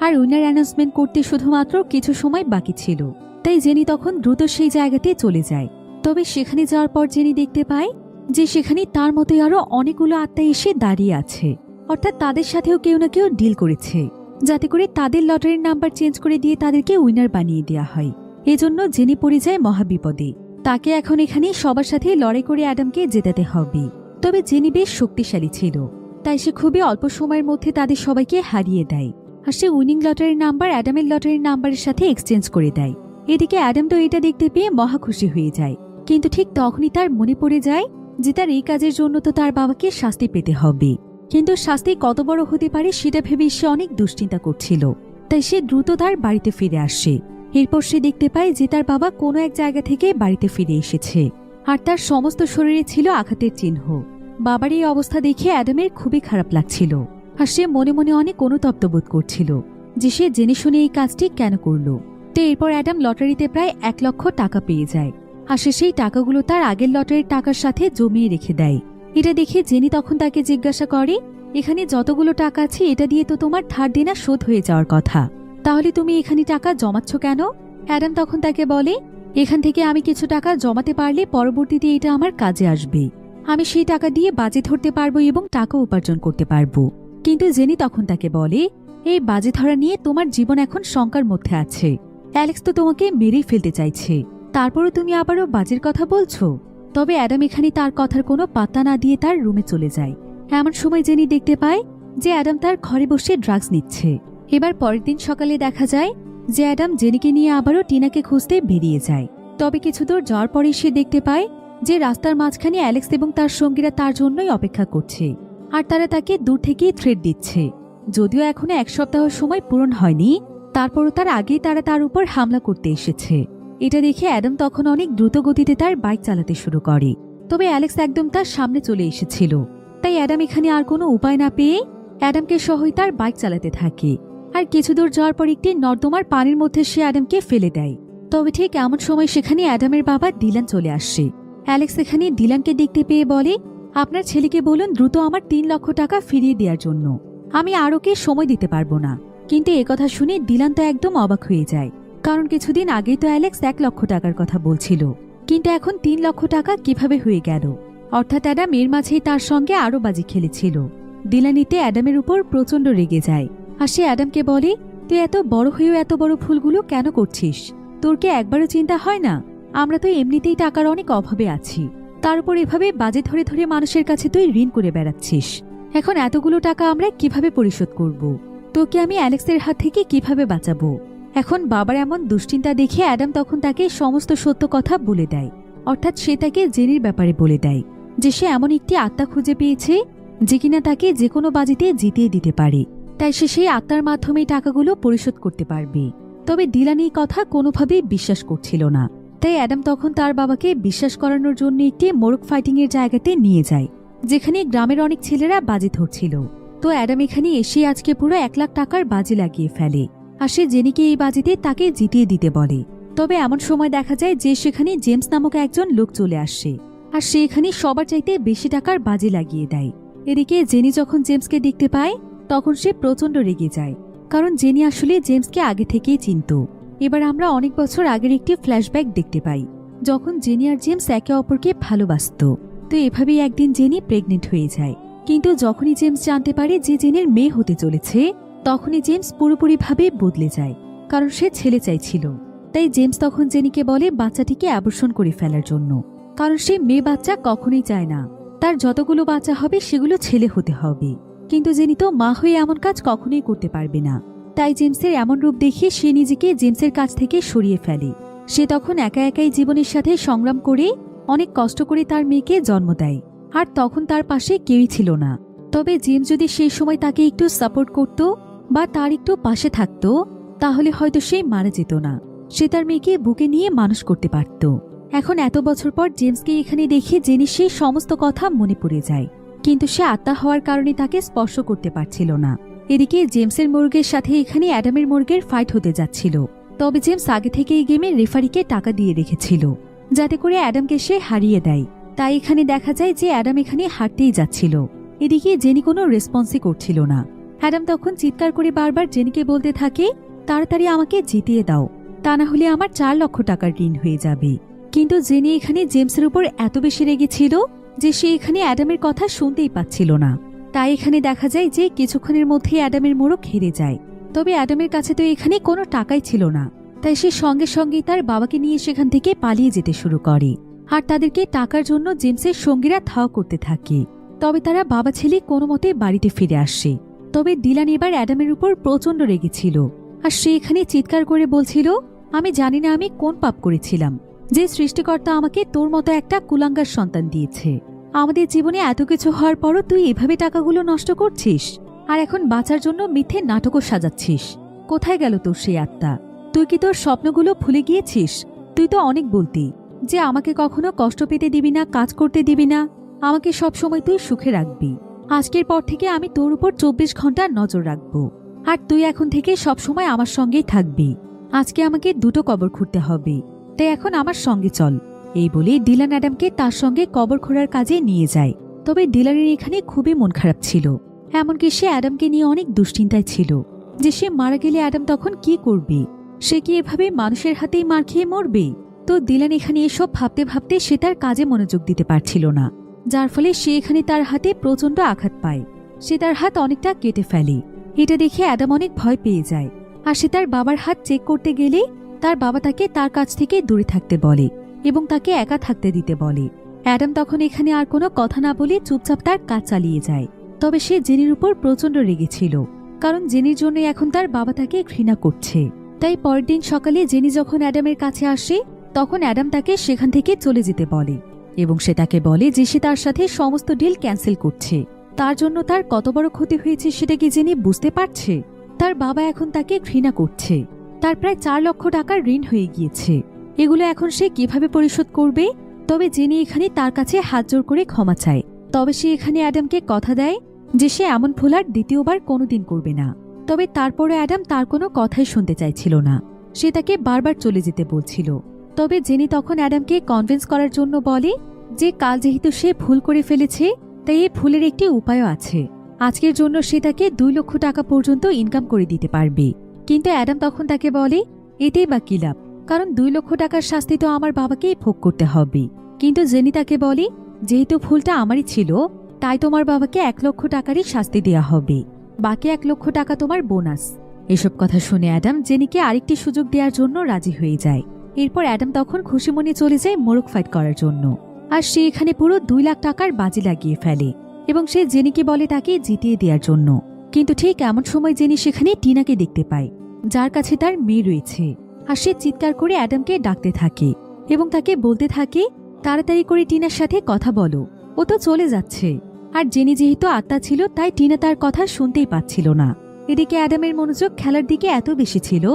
আর উইনার অ্যানাউন্সমেন্ট করতে শুধুমাত্র কিছু সময় বাকি ছিল। তাই জেনি তখন দ্রুত সেই জায়গাতে চলে যায়। তবে সেখানে যাওয়ার পর জেনি দেখতে পায় যে সেখানে তার মতোই আরো অনেকগুলো আত্মা এসে দাঁড়িয়ে আছে, অর্থাৎ তাদের সাথেও কেউ না কেউ ডিল করেছে, যাতে করে তাদের লটারির নাম্বার চেঞ্জ করে দিয়ে তাদেরকে উইনার বানিয়ে দেওয়া হয়। এজন্য জেনি পড়ে যায় মহাবিপদে। তাকে এখন এখানে সবার সাথে লড়াই করে অ্যাডামকে জেতাতে হবে। তবে জেনি বেশ শক্তিশালী ছিল, তাই সে খুবই অল্প সময়ের মধ্যে তাদের সবাইকে হারিয়ে দেয়। আর সে উইনিং লটারির নাম্বার অ্যাডামের লটারির নাম্বারের সাথে এক্সচেঞ্জ করে দেয়। এদিকে অ্যাডাম তো এটা দেখতে পেয়ে মহা খুশি হয়ে যায়, কিন্তু ঠিক তখনই তার মনে পড়ে যায় যে তার এই কাজের জন্য তো তার বাবাকে শাস্তি পেতে হবে। কিন্তু শাস্তি কত বড় হতে পারে সেটা ভেবে সে অনেক দুশ্চিন্তা করছিল। তাই সে দ্রুত তার বাড়িতে ফিরে আসে। এরপর সে দেখতে পায় যে তার বাবা কোনো এক জায়গা থেকে বাড়িতে ফিরে এসেছে, আর তার সমস্ত শরীরে ছিল আঘাতের চিহ্ন। বাবার এই অবস্থা দেখে অ্যাডামের খুবই খারাপ লাগছিল, আর সে মনে মনে অনেক অনুতপ্ত বোধ করছিল যে সে জেনে শুনে এই কাজটি কেন করল। তো এরপর অ্যাডাম লটারিতে প্রায় 1 লক্ষ টাকা পেয়ে যায়, আর সে সেই টাকাগুলো তার আগের লটারির টাকার সাথে জমিয়ে রেখে দেয়। এটা দেখে জেনি তখন তাকে জিজ্ঞাসা করে, এখানে যতগুলো টাকা আছে এটা দিয়ে তো তোমার ধার দেনা শোধ হয়ে যাওয়ার কথা, তাহলে তুমি এখানে টাকা জমাচ্ছ কেন? অ্যাডাম তখন তাকে বলে, এখান থেকে আমি কিছু টাকা জমাতে পারলে পরবর্তীতে এটা আমার কাজে আসবে। আমি সেই টাকা দিয়ে বাজি ধরতে পারবো এবং টাকা উপার্জন করতে পারবো। কিন্তু জেনি তখন তাকে বলে, এই বাজি ধরা নিয়ে তোমার জীবন এখন শঙ্কার মধ্যে আছে। অ্যালেক্স তো তোমাকে মেরেই ফেলতে চাইছে, তারপরও তুমি আবারও বাজির কথা বলছো। তবে অ্যাডাম এখানে তার কথার কোনো পাত্তা না দিয়ে তার রুমে চলে যায়। এমন সময় জেনি দেখতে পায় যে অ্যাডাম তার ঘরে বসে ড্রাগস নিচ্ছে। এবার পরের দিন সকালে দেখা যায় যে অ্যাডাম জেনিকে নিয়ে আবারও টিনাকে খুঁজতে বেরিয়ে যায়। তবে কিছু দূর যাওয়ার পরে সে দেখতে পায় যে রাস্তার মাঝখানে অ্যালেক্স এবং তার সঙ্গীরা তার জন্যই অপেক্ষা করছে, আর তারা তাকে দূর থেকেই থ্রেট দিচ্ছে। যদিও এখনো 1 সপ্তাহ সময় পূরণ হয়নি, তারপরও তার আগেই তারা তার উপর হামলা করতে এসেছে। এটা দেখে অ্যাডাম তখন অনেক দ্রুত গতিতে তার বাইক চালাতে শুরু করে। তবে অ্যালেক্স একদম তার সামনে চলে এসেছিল, তাই অ্যাডাম এখানে আর কোনো উপায় না পেয়ে অ্যাডামকে সহই তার বাইক চালাতে থাকে। আর কিছু দূর যাওয়ার পর একটি নর্দমার পানির মধ্যে সে অ্যাডামকে ফেলে দেয়। তবে ঠিক এমন সময় সেখানে অ্যাডামের বাবা ডিলান চলে আসে। অ্যালেক্স এখানে ডিলানকে দেখতে পেয়ে বলে, আপনার ছেলেকে বলুন দ্রুত আমার 3 লক্ষ টাকা ফিরিয়ে দেওয়ার জন্য, আমি আর ওকে সময় দিতে পারবো না। কিন্তু একথা শুনে ডিলান তো একদম অবাক হয়ে যায়, কারণ কিছুদিন আগেই তো অ্যালেক্স 1 লক্ষ টাকার কথা বলছিল, কিন্তু এখন 3 লক্ষ টাকা কিভাবে হয়ে গেল? অর্থাৎ অ্যাডাম এর মাঝেই তার সঙ্গে আরো বাজি খেলেছিল। ডিলানিতে অ্যাডামের উপর প্রচন্ড রেগে যায়, আর সে অ্যাডামকে বলে, তুই এত বড় হয়েও এত বড় ভুলগুলো কেন করছিস? তোর কি একবারও চিন্তা হয় না আমরা তো এমনিতেই টাকার অনেক অভাবে আছি, তার উপর এভাবে বাজে ধরে ধরে মানুষের কাছে তুই ঋণ করে বেড়াচ্ছিস। এখন এতগুলো টাকা আমরা কিভাবে পরিশোধ করব? তোকে আমি অ্যালেক্সের হাত থেকে কিভাবে বাঁচাবো? এখন বাবার এমন দুশ্চিন্তা দেখে অ্যাডাম তখন তাকে সমস্ত সত্য কথা বলে দেয়। অর্থাৎ সে তাকে জেনির ব্যাপারে বলে দেয় যে সে এমন একটি আত্মা খুঁজে পেয়েছে যে কিনা তাকে যে কোনো বাজিতে জিতিয়ে দিতে পারে, তাই সে সেই আত্মার মাধ্যমেই টাকাগুলো পরিশোধ করতে পারবে। তবে ডিলান এই কথা কোনোভাবেই বিশ্বাস করছিল না, তাই অ্যাডাম তখন তার বাবাকে বিশ্বাস করানোর জন্য একটি মোরগ ফাইটিং এর জায়গাতে নিয়ে যায়, যেখানে গ্রামের অনেক ছেলেরা বাজি ধরছিল। তো অ্যাডাম এখানে এসে আজকে পুরো 1 লাখ টাকার বাজি লাগিয়ে ফেলে, আর সে জেনিকে এই বাজিতে তাকে জিতিয়ে দিতে বলে। তবে এমন সময় দেখা যায় যে সেখানে জেমস নামক একজন লোক চলে আসে, আর সে এখানে সবার চাইতে বেশি টাকার বাজি লাগিয়ে দেয়। এদিকে জেনি যখন জেমসকে দেখতে পায় তখন সে প্রচন্ড রেগে যায়, কারণ জেনি আসলে জেমসকে আগে থেকেই চিনত। এবার আমরা অনেক বছর আগের একটি ফ্ল্যাশব্যাক দেখতে পাই, যখন জেনি আর জেমস একে অপরকে ভালোবাসত। তো এভাবেই একদিন জেনি প্রেগনেন্ট হয়ে যায়। কিন্তু যখনই জেমস জানতে পারে যে জেনের মেয়ে হতে চলেছে, তখনই জেমস পুরোপুরিভাবে বদলে যায়, কারণ সে ছেলে চাইছিল। তাই জেমস তখন জেনিকে বলে বাচ্চাটিকে অ্যাবর্শন করে ফেলার জন্য, কারণ সে মেয়ে বাচ্চা কখনোই চায় না, তার যতগুলো বাচ্চা হবে সেগুলো ছেলে হতে হবে। কিন্তু জেনি তো মা হয়ে এমন কাজ কখনোই করতে পারবে না। তাই জেমসের এমন রূপ দেখে সে নিজেকে জেমসের কাছ থেকে সরিয়ে ফেলে। সে তখন একা একাই জীবনের সাথে সংগ্রাম করে অনেক কষ্ট করে তার মেয়েকে জন্ম দেয়। আর তখন তার পাশে কেউই ছিল না। তবে জেমস যদি সেই সময় তাকে একটু সাপোর্ট করত বা তার একটু পাশে থাকত, তাহলে হয়তো সে মারা যেত না। সে তার মেয়েকে বুকে নিয়ে মানুষ করতে পারত। এখন এত বছর পর জেমসকে এখানে দেখে জেনি সেই সমস্ত কথা মনে পড়ে যায়, কিন্তু সে আত্মা হওয়ার কারণে তাকে স্পর্শ করতে পারছিল না। এদিকে জেমসের মর্গের সাথে এখানে অ্যাডামের মর্গের ফাইট হতে যাচ্ছিল। তবে জেমস আগে থেকে এই গেমে রেফারিকে টাকা দিয়ে রেখেছিল, যাতে করে অ্যাডামকে সে হারিয়ে দেয়। তাই এখানে দেখা যায় যে অ্যাডাম এখানে হারতেই যাচ্ছিল। এদিকে জেনি কোনো রেসপন্সই করছিল না। অ্যাডাম তখন চিৎকার করে বারবার জেনিকে বলতে থাকে, তাড়াতাড়ি আমাকে জিতিয়ে দাও, তা না হলে আমার 4 লক্ষ টাকার ঋণ হয়ে যাবে। কিন্তু জেনি এখানে জেমসের উপর এত বেশি রেগেছিল যে সে এখানে অ্যাডামের কথা শুনতেই পাচ্ছিল না। তাই এখানে দেখা যায় যে কিছুক্ষণের মধ্যে অ্যাডামের মোড়ক হেরে যায়। তবে অ্যাডামের কাছে তো এখানে কোনো টাকাই ছিল না। তাই সে সঙ্গে সঙ্গেই তার বাবাকে নিয়ে সেখান থেকে পালিয়ে যেতে শুরু করে। আর তাদেরকে টাকার জন্য জেমসের সঙ্গীরা ধাওয়া করতে থাকে। তবে তারা বাবা ছেলে কোনো মতে বাড়িতে ফিরে আসে। তবে ডিলান এবার অ্যাডামের উপর প্রচণ্ড রেগেছিল। আর সে এখানে চিৎকার করে বলছিল, আমি জানি না আমি কোন পাপ করেছিলাম যে সৃষ্টিকর্তা আমাকে তোর মতো একটা কুলাঙ্গার সন্তান দিয়েছে। আমাদের জীবনে এত কিছু হওয়ার পরও তুই এভাবে টাকাগুলো নষ্ট করছিস, আর এখন বাঁচার জন্য মিথ্যে নাটকও সাজাচ্ছিস। কোথায় গেল তোর সেই আত্মা? তুই কি তোর স্বপ্নগুলো ভুলে গিয়েছিস? তুই তো অনেক বলতি যে আমাকে কখনো কষ্ট পেতে দিবি না, কাজ করতে দিবি না, আমাকে সবসময় তুই সুখে রাখবি। আজকের পর থেকে আমি তোর উপর 24 ঘন্টা নজর রাখবো, আর তুই এখন থেকে সবসময় আমার সঙ্গেই থাকবি। আজকে আমাকে 2টো কবর খুঁড়তে হবে, তাই এখন আমার সঙ্গে চল। এই বলে ডিলান অ্যাডামকে তার সঙ্গে কবর খোঁড়ার কাজে নিয়ে যায়। তবে ডিলানের এখানে খুবই মন খারাপ ছিল। এমনকি সে অ্যাডামকে নিয়ে অনেক দুশ্চিন্তায় ছিল যে সে মারা গেলে অ্যাডাম তখন কি করবে। সে কি এভাবে মানুষের হাতেই মার খেয়ে মরবে? তো ডিলান এখানে এসব ভাবতে ভাবতে সে তার কাজে মনোযোগ দিতে পারছিল না, যার ফলে সে এখানে তার হাতে প্রচণ্ড আঘাত পায়। সে তার হাত অনেকটা কেটে ফেলে। এটা দেখে অ্যাডাম অনেক ভয় পেয়ে যায়। আর সে তার বাবার হাত চেক করতে গেলে তার বাবা তাকে তার কাছ থেকে দূরে থাকতে বলে এবং তাকে একা থাকতে দিতে বলে। অ্যাডাম তখন এখানে আর কোনো কথা না বলে চুপচাপ তার কাজ চালিয়ে যায়। তবে সে জেনির উপর প্রচণ্ড রেগেছিল, কারণ জেনির জন্য এখন তার বাবা তাকে ঘৃণা করছে। তাই পরের দিন সকালে জেনি যখন অ্যাডামের কাছে আসে, তখন অ্যাডাম তাকে সেখান থেকে চলে যেতে বলে এবং সে তাকে বলে যে সে তার সাথে সমস্ত ডিল ক্যান্সেল করছে। তার জন্য তার কত বড় ক্ষতি হয়েছে সেটা কি জেনি বুঝতে পারছে? তার বাবা এখন তাকে ঘৃণা করছে। তার প্রায় 4 লক্ষ টাকার ঋণ হয়ে গিয়েছে। এগুলো এখন সে কিভাবে পরিশোধ করবে? তবে জেনি এখানে তার কাছে হাত জোর করে ক্ষমা চায়। তবে সে এখানে অ্যাডামকে কথা দেয় যে সে এমন ভুল আর দ্বিতীয়বার কোনোদিন করবে না। তবে তারপরে অ্যাডাম তার কোনো কথাই শুনতে চাইছিল না। সে তাকে বারবার চলে যেতে বলছিল। তবে জেনি তখন অ্যাডামকে কনভিন্স করার জন্য বলে যে কাল যেহেতু সে ভুল করে ফেলেছে, তাই এই ভুলের একটি উপায়ও আছে। আজকের জন্য সে তাকে 2 লক্ষ টাকা পর্যন্ত ইনকাম করে দিতে পারবে। কিন্তু অ্যাডাম তখন তাকে বলে, এতেই বা কি লাভ, কারণ 2 লক্ষ টাকার শাস্তি তো আমার বাবাকেই ভোগ করতে হবে। কিন্তু জেনি তাকে বলে, যেহেতু ভুলটা আমারই ছিল, তাই তোমার বাবাকে 1 লক্ষ টাকারই শাস্তি দেওয়া হবে, বাকি 1 লক্ষ টাকা তোমার বোনাস। এসব কথা শুনে অ্যাডাম জেনিকে আরেকটি সুযোগ দেওয়ার জন্য রাজি হয়ে যায়। এরপর অ্যাডাম তখন খুশি মনে চলে যায় মোরগ ফাইট করার জন্য। আর সে এখানে পুরো 2 লাখ টাকার বাজি লাগিয়ে ফেলে এবং সে জেনিকে বলে তাকে জিতিয়ে দেওয়ার জন্য। কিন্তু ঠিক এমন সময় জেনি সেখানে টিনাকে দেখতে পায়, যার কাছে তার মেয়ে রয়েছে। আর সে চিৎকার করে অ্যাডামকে ডাকতে থাকে এবং তাকে বলতে থাকে, তাড়াতাড়ি করে টিনার সাথে কথা বলো, ও তো চলে যাচ্ছে। আর জেনি যেহেতু আত্মা ছিল, তাই টিনা তার কথা শুনতেই পাচ্ছিল না। এদিকে অ্যাডামের মনোযোগ খেলার দিকে এত বেশি ছিল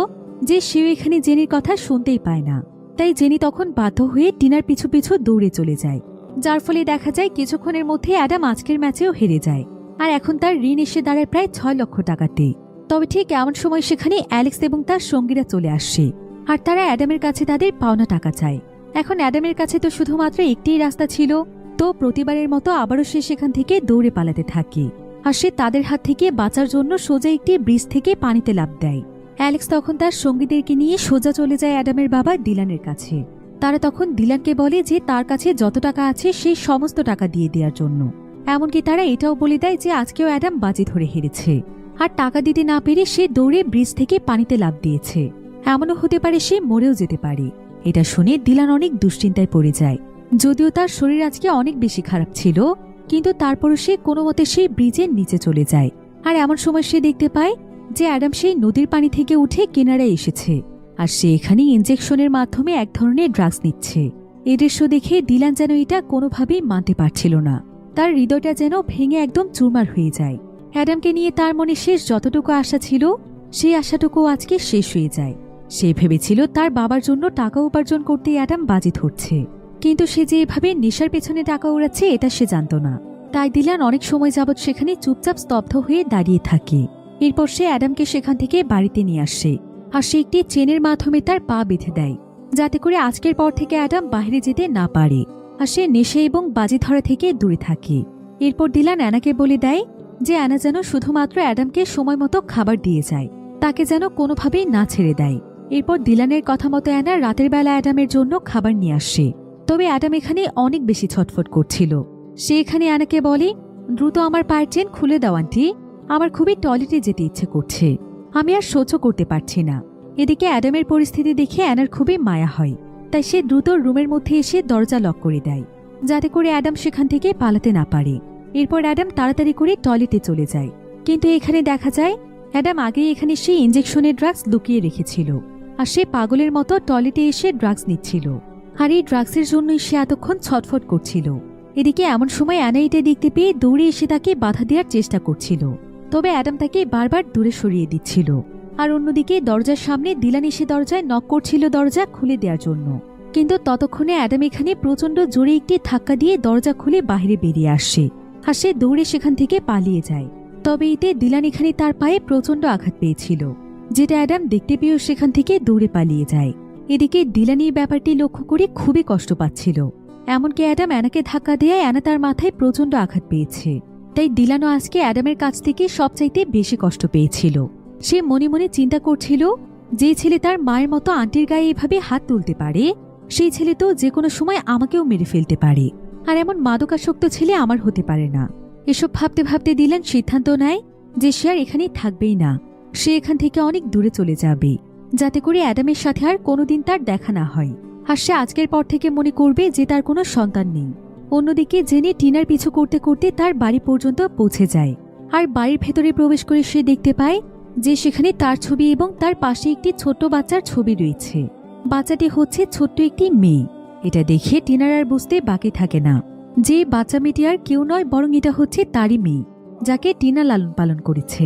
যে সেও এখানে জেনির কথা শুনতেই পায় না। তাই জেনি তখন বাধ্য হয়ে টিনার পিছু পিছু দৌড়ে চলে যায়, যার ফলে দেখা যায় কিছুক্ষণের মধ্যে অ্যাডাম আজকের ম্যাচেও হেরে যায়। আর এখন তার ঋণ এসে দাঁড়ায় প্রায় 6 লক্ষ টাকাতে। তবে ঠিক এমন সময় সেখানে অ্যালেক্স এবং তার সঙ্গীরা চলে আসে, আর তারা অ্যাডামের কাছে তাদের পাওনা টাকা চায়। এখন অ্যাডামের কাছে তো শুধুমাত্র একটিই রাস্তা ছিল, তো প্রতিবারের মতো আবারও সে সেখান থেকে দৌড়ে পালাতে থাকে। আর সে তাদের হাত থেকে বাঁচার জন্য সোজা একটি ব্রিজ থেকে পানিতে লাফ দেয়। অ্যালেক্স তখন তার সঙ্গীদেরকে নিয়ে সোজা চলে যায় অ্যাডামের বাবা ডিলানের কাছে। তারা তখন ডিলানকে বলে যে তার কাছে যত টাকা আছে সেই সমস্ত টাকা দিয়ে দেওয়ার জন্য। এমনকি তারা এটাও বলে দেয় যে আজকেও অ্যাডাম বাজি ধরে হেরেছে, আর টাকা দিতে না পেরে সে দৌড়ে ব্রিজ থেকে পানিতে লাফ দিয়েছে। এমনও হতে পারে সে মরেও যেতে পারে। এটা শুনে ডিলান অনেক দুশ্চিন্তায় পড়ে যায়। যদিও তার শরীর আজকে অনেক বেশি খারাপ ছিল, কিন্তু তারপরও সে কোনো মতে সেই ব্রিজের নিচে চলে যায়। আর এমন সময় সে দেখতে পায় যে অ্যাডাম সেই নদীর পানি থেকে উঠে কিনারায় এসেছে। আর সে এখানে ইনজেকশনের মাধ্যমে এক ধরনের ড্রাগস নিচ্ছে। এই দৃশ্য দেখে ডিলান যেন এটা কোনোভাবেই মানতে পারছিল না। তার হৃদয়টা যেন ভেঙে একদম চুরমার হয়ে যায়। অ্যাডামকে নিয়ে তার মনে শেষ যতটুকু আশা ছিল, সেই আশাটুকু আজকে শেষ হয়ে যায়। সে ভেবেছিল তার বাবার জন্য টাকা উপার্জন করতে অ্যাডাম বাজি ধরছে, কিন্তু সে যে এভাবে নেশার পেছনে টাকা উড়াচ্ছে এটা সে জানত না। তাই ডিলান অনেক সময় যাবৎ সেখানে চুপচাপ স্তব্ধ হয়ে দাঁড়িয়ে থাকে। এরপর সে অ্যাডামকে সেখান থেকে বাড়িতে নিয়ে আসে, আর সে একটি চেনের মাধ্যমে তার পা বেঁধে দেয়, যাতে করে আজকের পর থেকে অ্যাডাম বাইরে যেতে না পারে, আর সে নেশা এবং বাজি ধরা থেকে দূরে থাকে। এরপর ডিলান অ্যানাকে বলে দেয় যে অ্যানা যেন শুধুমাত্র অ্যাডামকে সময় মতো খাবার দিয়ে যায়, তাকে যেন কোনোভাবেই না ছেড়ে দেয়। এরপর ডিলানের কথা মতো অ্যানা রাতের বেলা অ্যাডামের জন্য খাবার নিয়ে আসে। তবে অ্যাডাম এখানে অনেক বেশি ছটফট করছিল। সে এখানে অ্যানাকে বলে, দ্রুত আমার পায়ের চেন খুলে দাও আন্টি, আমার খুবই টয়লেটে যেতে ইচ্ছে করছে, আমি আর সহ্য করতে পারছি না। এদিকে অ্যাডামের পরিস্থিতি দেখে অ্যানার খুবই মায়া হয়, তাই সে দ্রুত রুমের মধ্যে এসে দরজা লক করে দেয়, যাতে করে অ্যাডাম সেখান থেকে পালাতে না পারে। এরপর অ্যাডাম তাড়াতাড়ি করে টয়লেটে চলে যায়, কিন্তু এখানে দেখা যায় অ্যাডাম আগেই এখানে সেই ইনজেকশনের ড্রাগস লুকিয়ে রেখেছিল, আর সে পাগলের মতো টয়লেটে এসে ড্রাগস নিচ্ছিল। আর এই ড্রাগসের জন্যই সে এতক্ষণ ছটফট করছিল। এদিকে এমন সময় অ্যানা এটা দেখতে পেয়ে দৌড়ে এসে তাকে বাধা দেওয়ার চেষ্টা করছিল, তবে অ্যাডাম তাকে বারবার দূরে সরিয়ে দিচ্ছিল। আর অন্যদিকে দরজার সামনে ডিলান এসে দরজায় নক করছিল দরজা খুলে দেওয়ার জন্য, কিন্তু ততক্ষণে অ্যাডাম এখানে প্রচণ্ড জোরে একটি ধাক্কা দিয়ে দরজা খুলে বাইরে বেরিয়ে আসে, আর সে দৌড়ে সেখান থেকে পালিয়ে যায়। তবে এতে ডিলান এখানে তার পায়ে প্রচণ্ড আঘাত পেয়েছিল, যেটা অ্যাডাম দেখতে পেয়েও সেখান থেকে দৌড়ে পালিয়ে যায়। এদিকে ডিলান এই ব্যাপারটি লক্ষ্য করে খুবই কষ্ট পাচ্ছিল। এমনকি অ্যাডাম অ্যানাকে ধাক্কা দিয়ে অ্যানা তার মাথায় প্রচণ্ড আঘাত পেয়েছে, তাই ডিলানও আজকে অ্যাডামের কাছ থেকে সবচাইতে বেশি কষ্ট পেয়েছিল। সে মনে মনে চিন্তা করছিল, যে ছেলে তার মায়ের মতো আন্টির গায়ে এভাবে হাত তুলতে পারে, সেই ছেলে তো যে কোনো সময় আমাকেও মেরে ফেলতে পারে, আর এমন মাদকাসক্ত ছেলে আমার হতে পারে না। এসব ভাবতে ভাবতে ডিলান সিদ্ধান্ত নেয় যে সে আর এখানেই থাকবেই না, সে এখান থেকে অনেক দূরে চলে যাবে, যাতে করে অ্যাডামের সাথে আর কোনোদিন তার দেখা না হয়। আর সে আজকের পর থেকে মনে করবে যে তার কোনো সন্তান নেই। অন্যদিকে জেনে টিনার পিছু করতে করতে তার বাড়ি পর্যন্ত পৌঁছে যায়, আর বাড়ির ভেতরে প্রবেশ করে সে দেখতে পায় যে সেখানে তার ছবি এবং তার পাশে একটি ছোট্ট বাচ্চার ছবি রয়েছে। বাচ্চাটি হচ্ছে ছোট্ট একটি মেয়ে। এটা দেখে টিনার আর বুঝতে বাকি থাকে না যে বাচ্চা মেয়েটি আর কেউ নয়, বরং এটা হচ্ছে তারই মেয়ে, যাকে টিনা লালন পালন করেছে।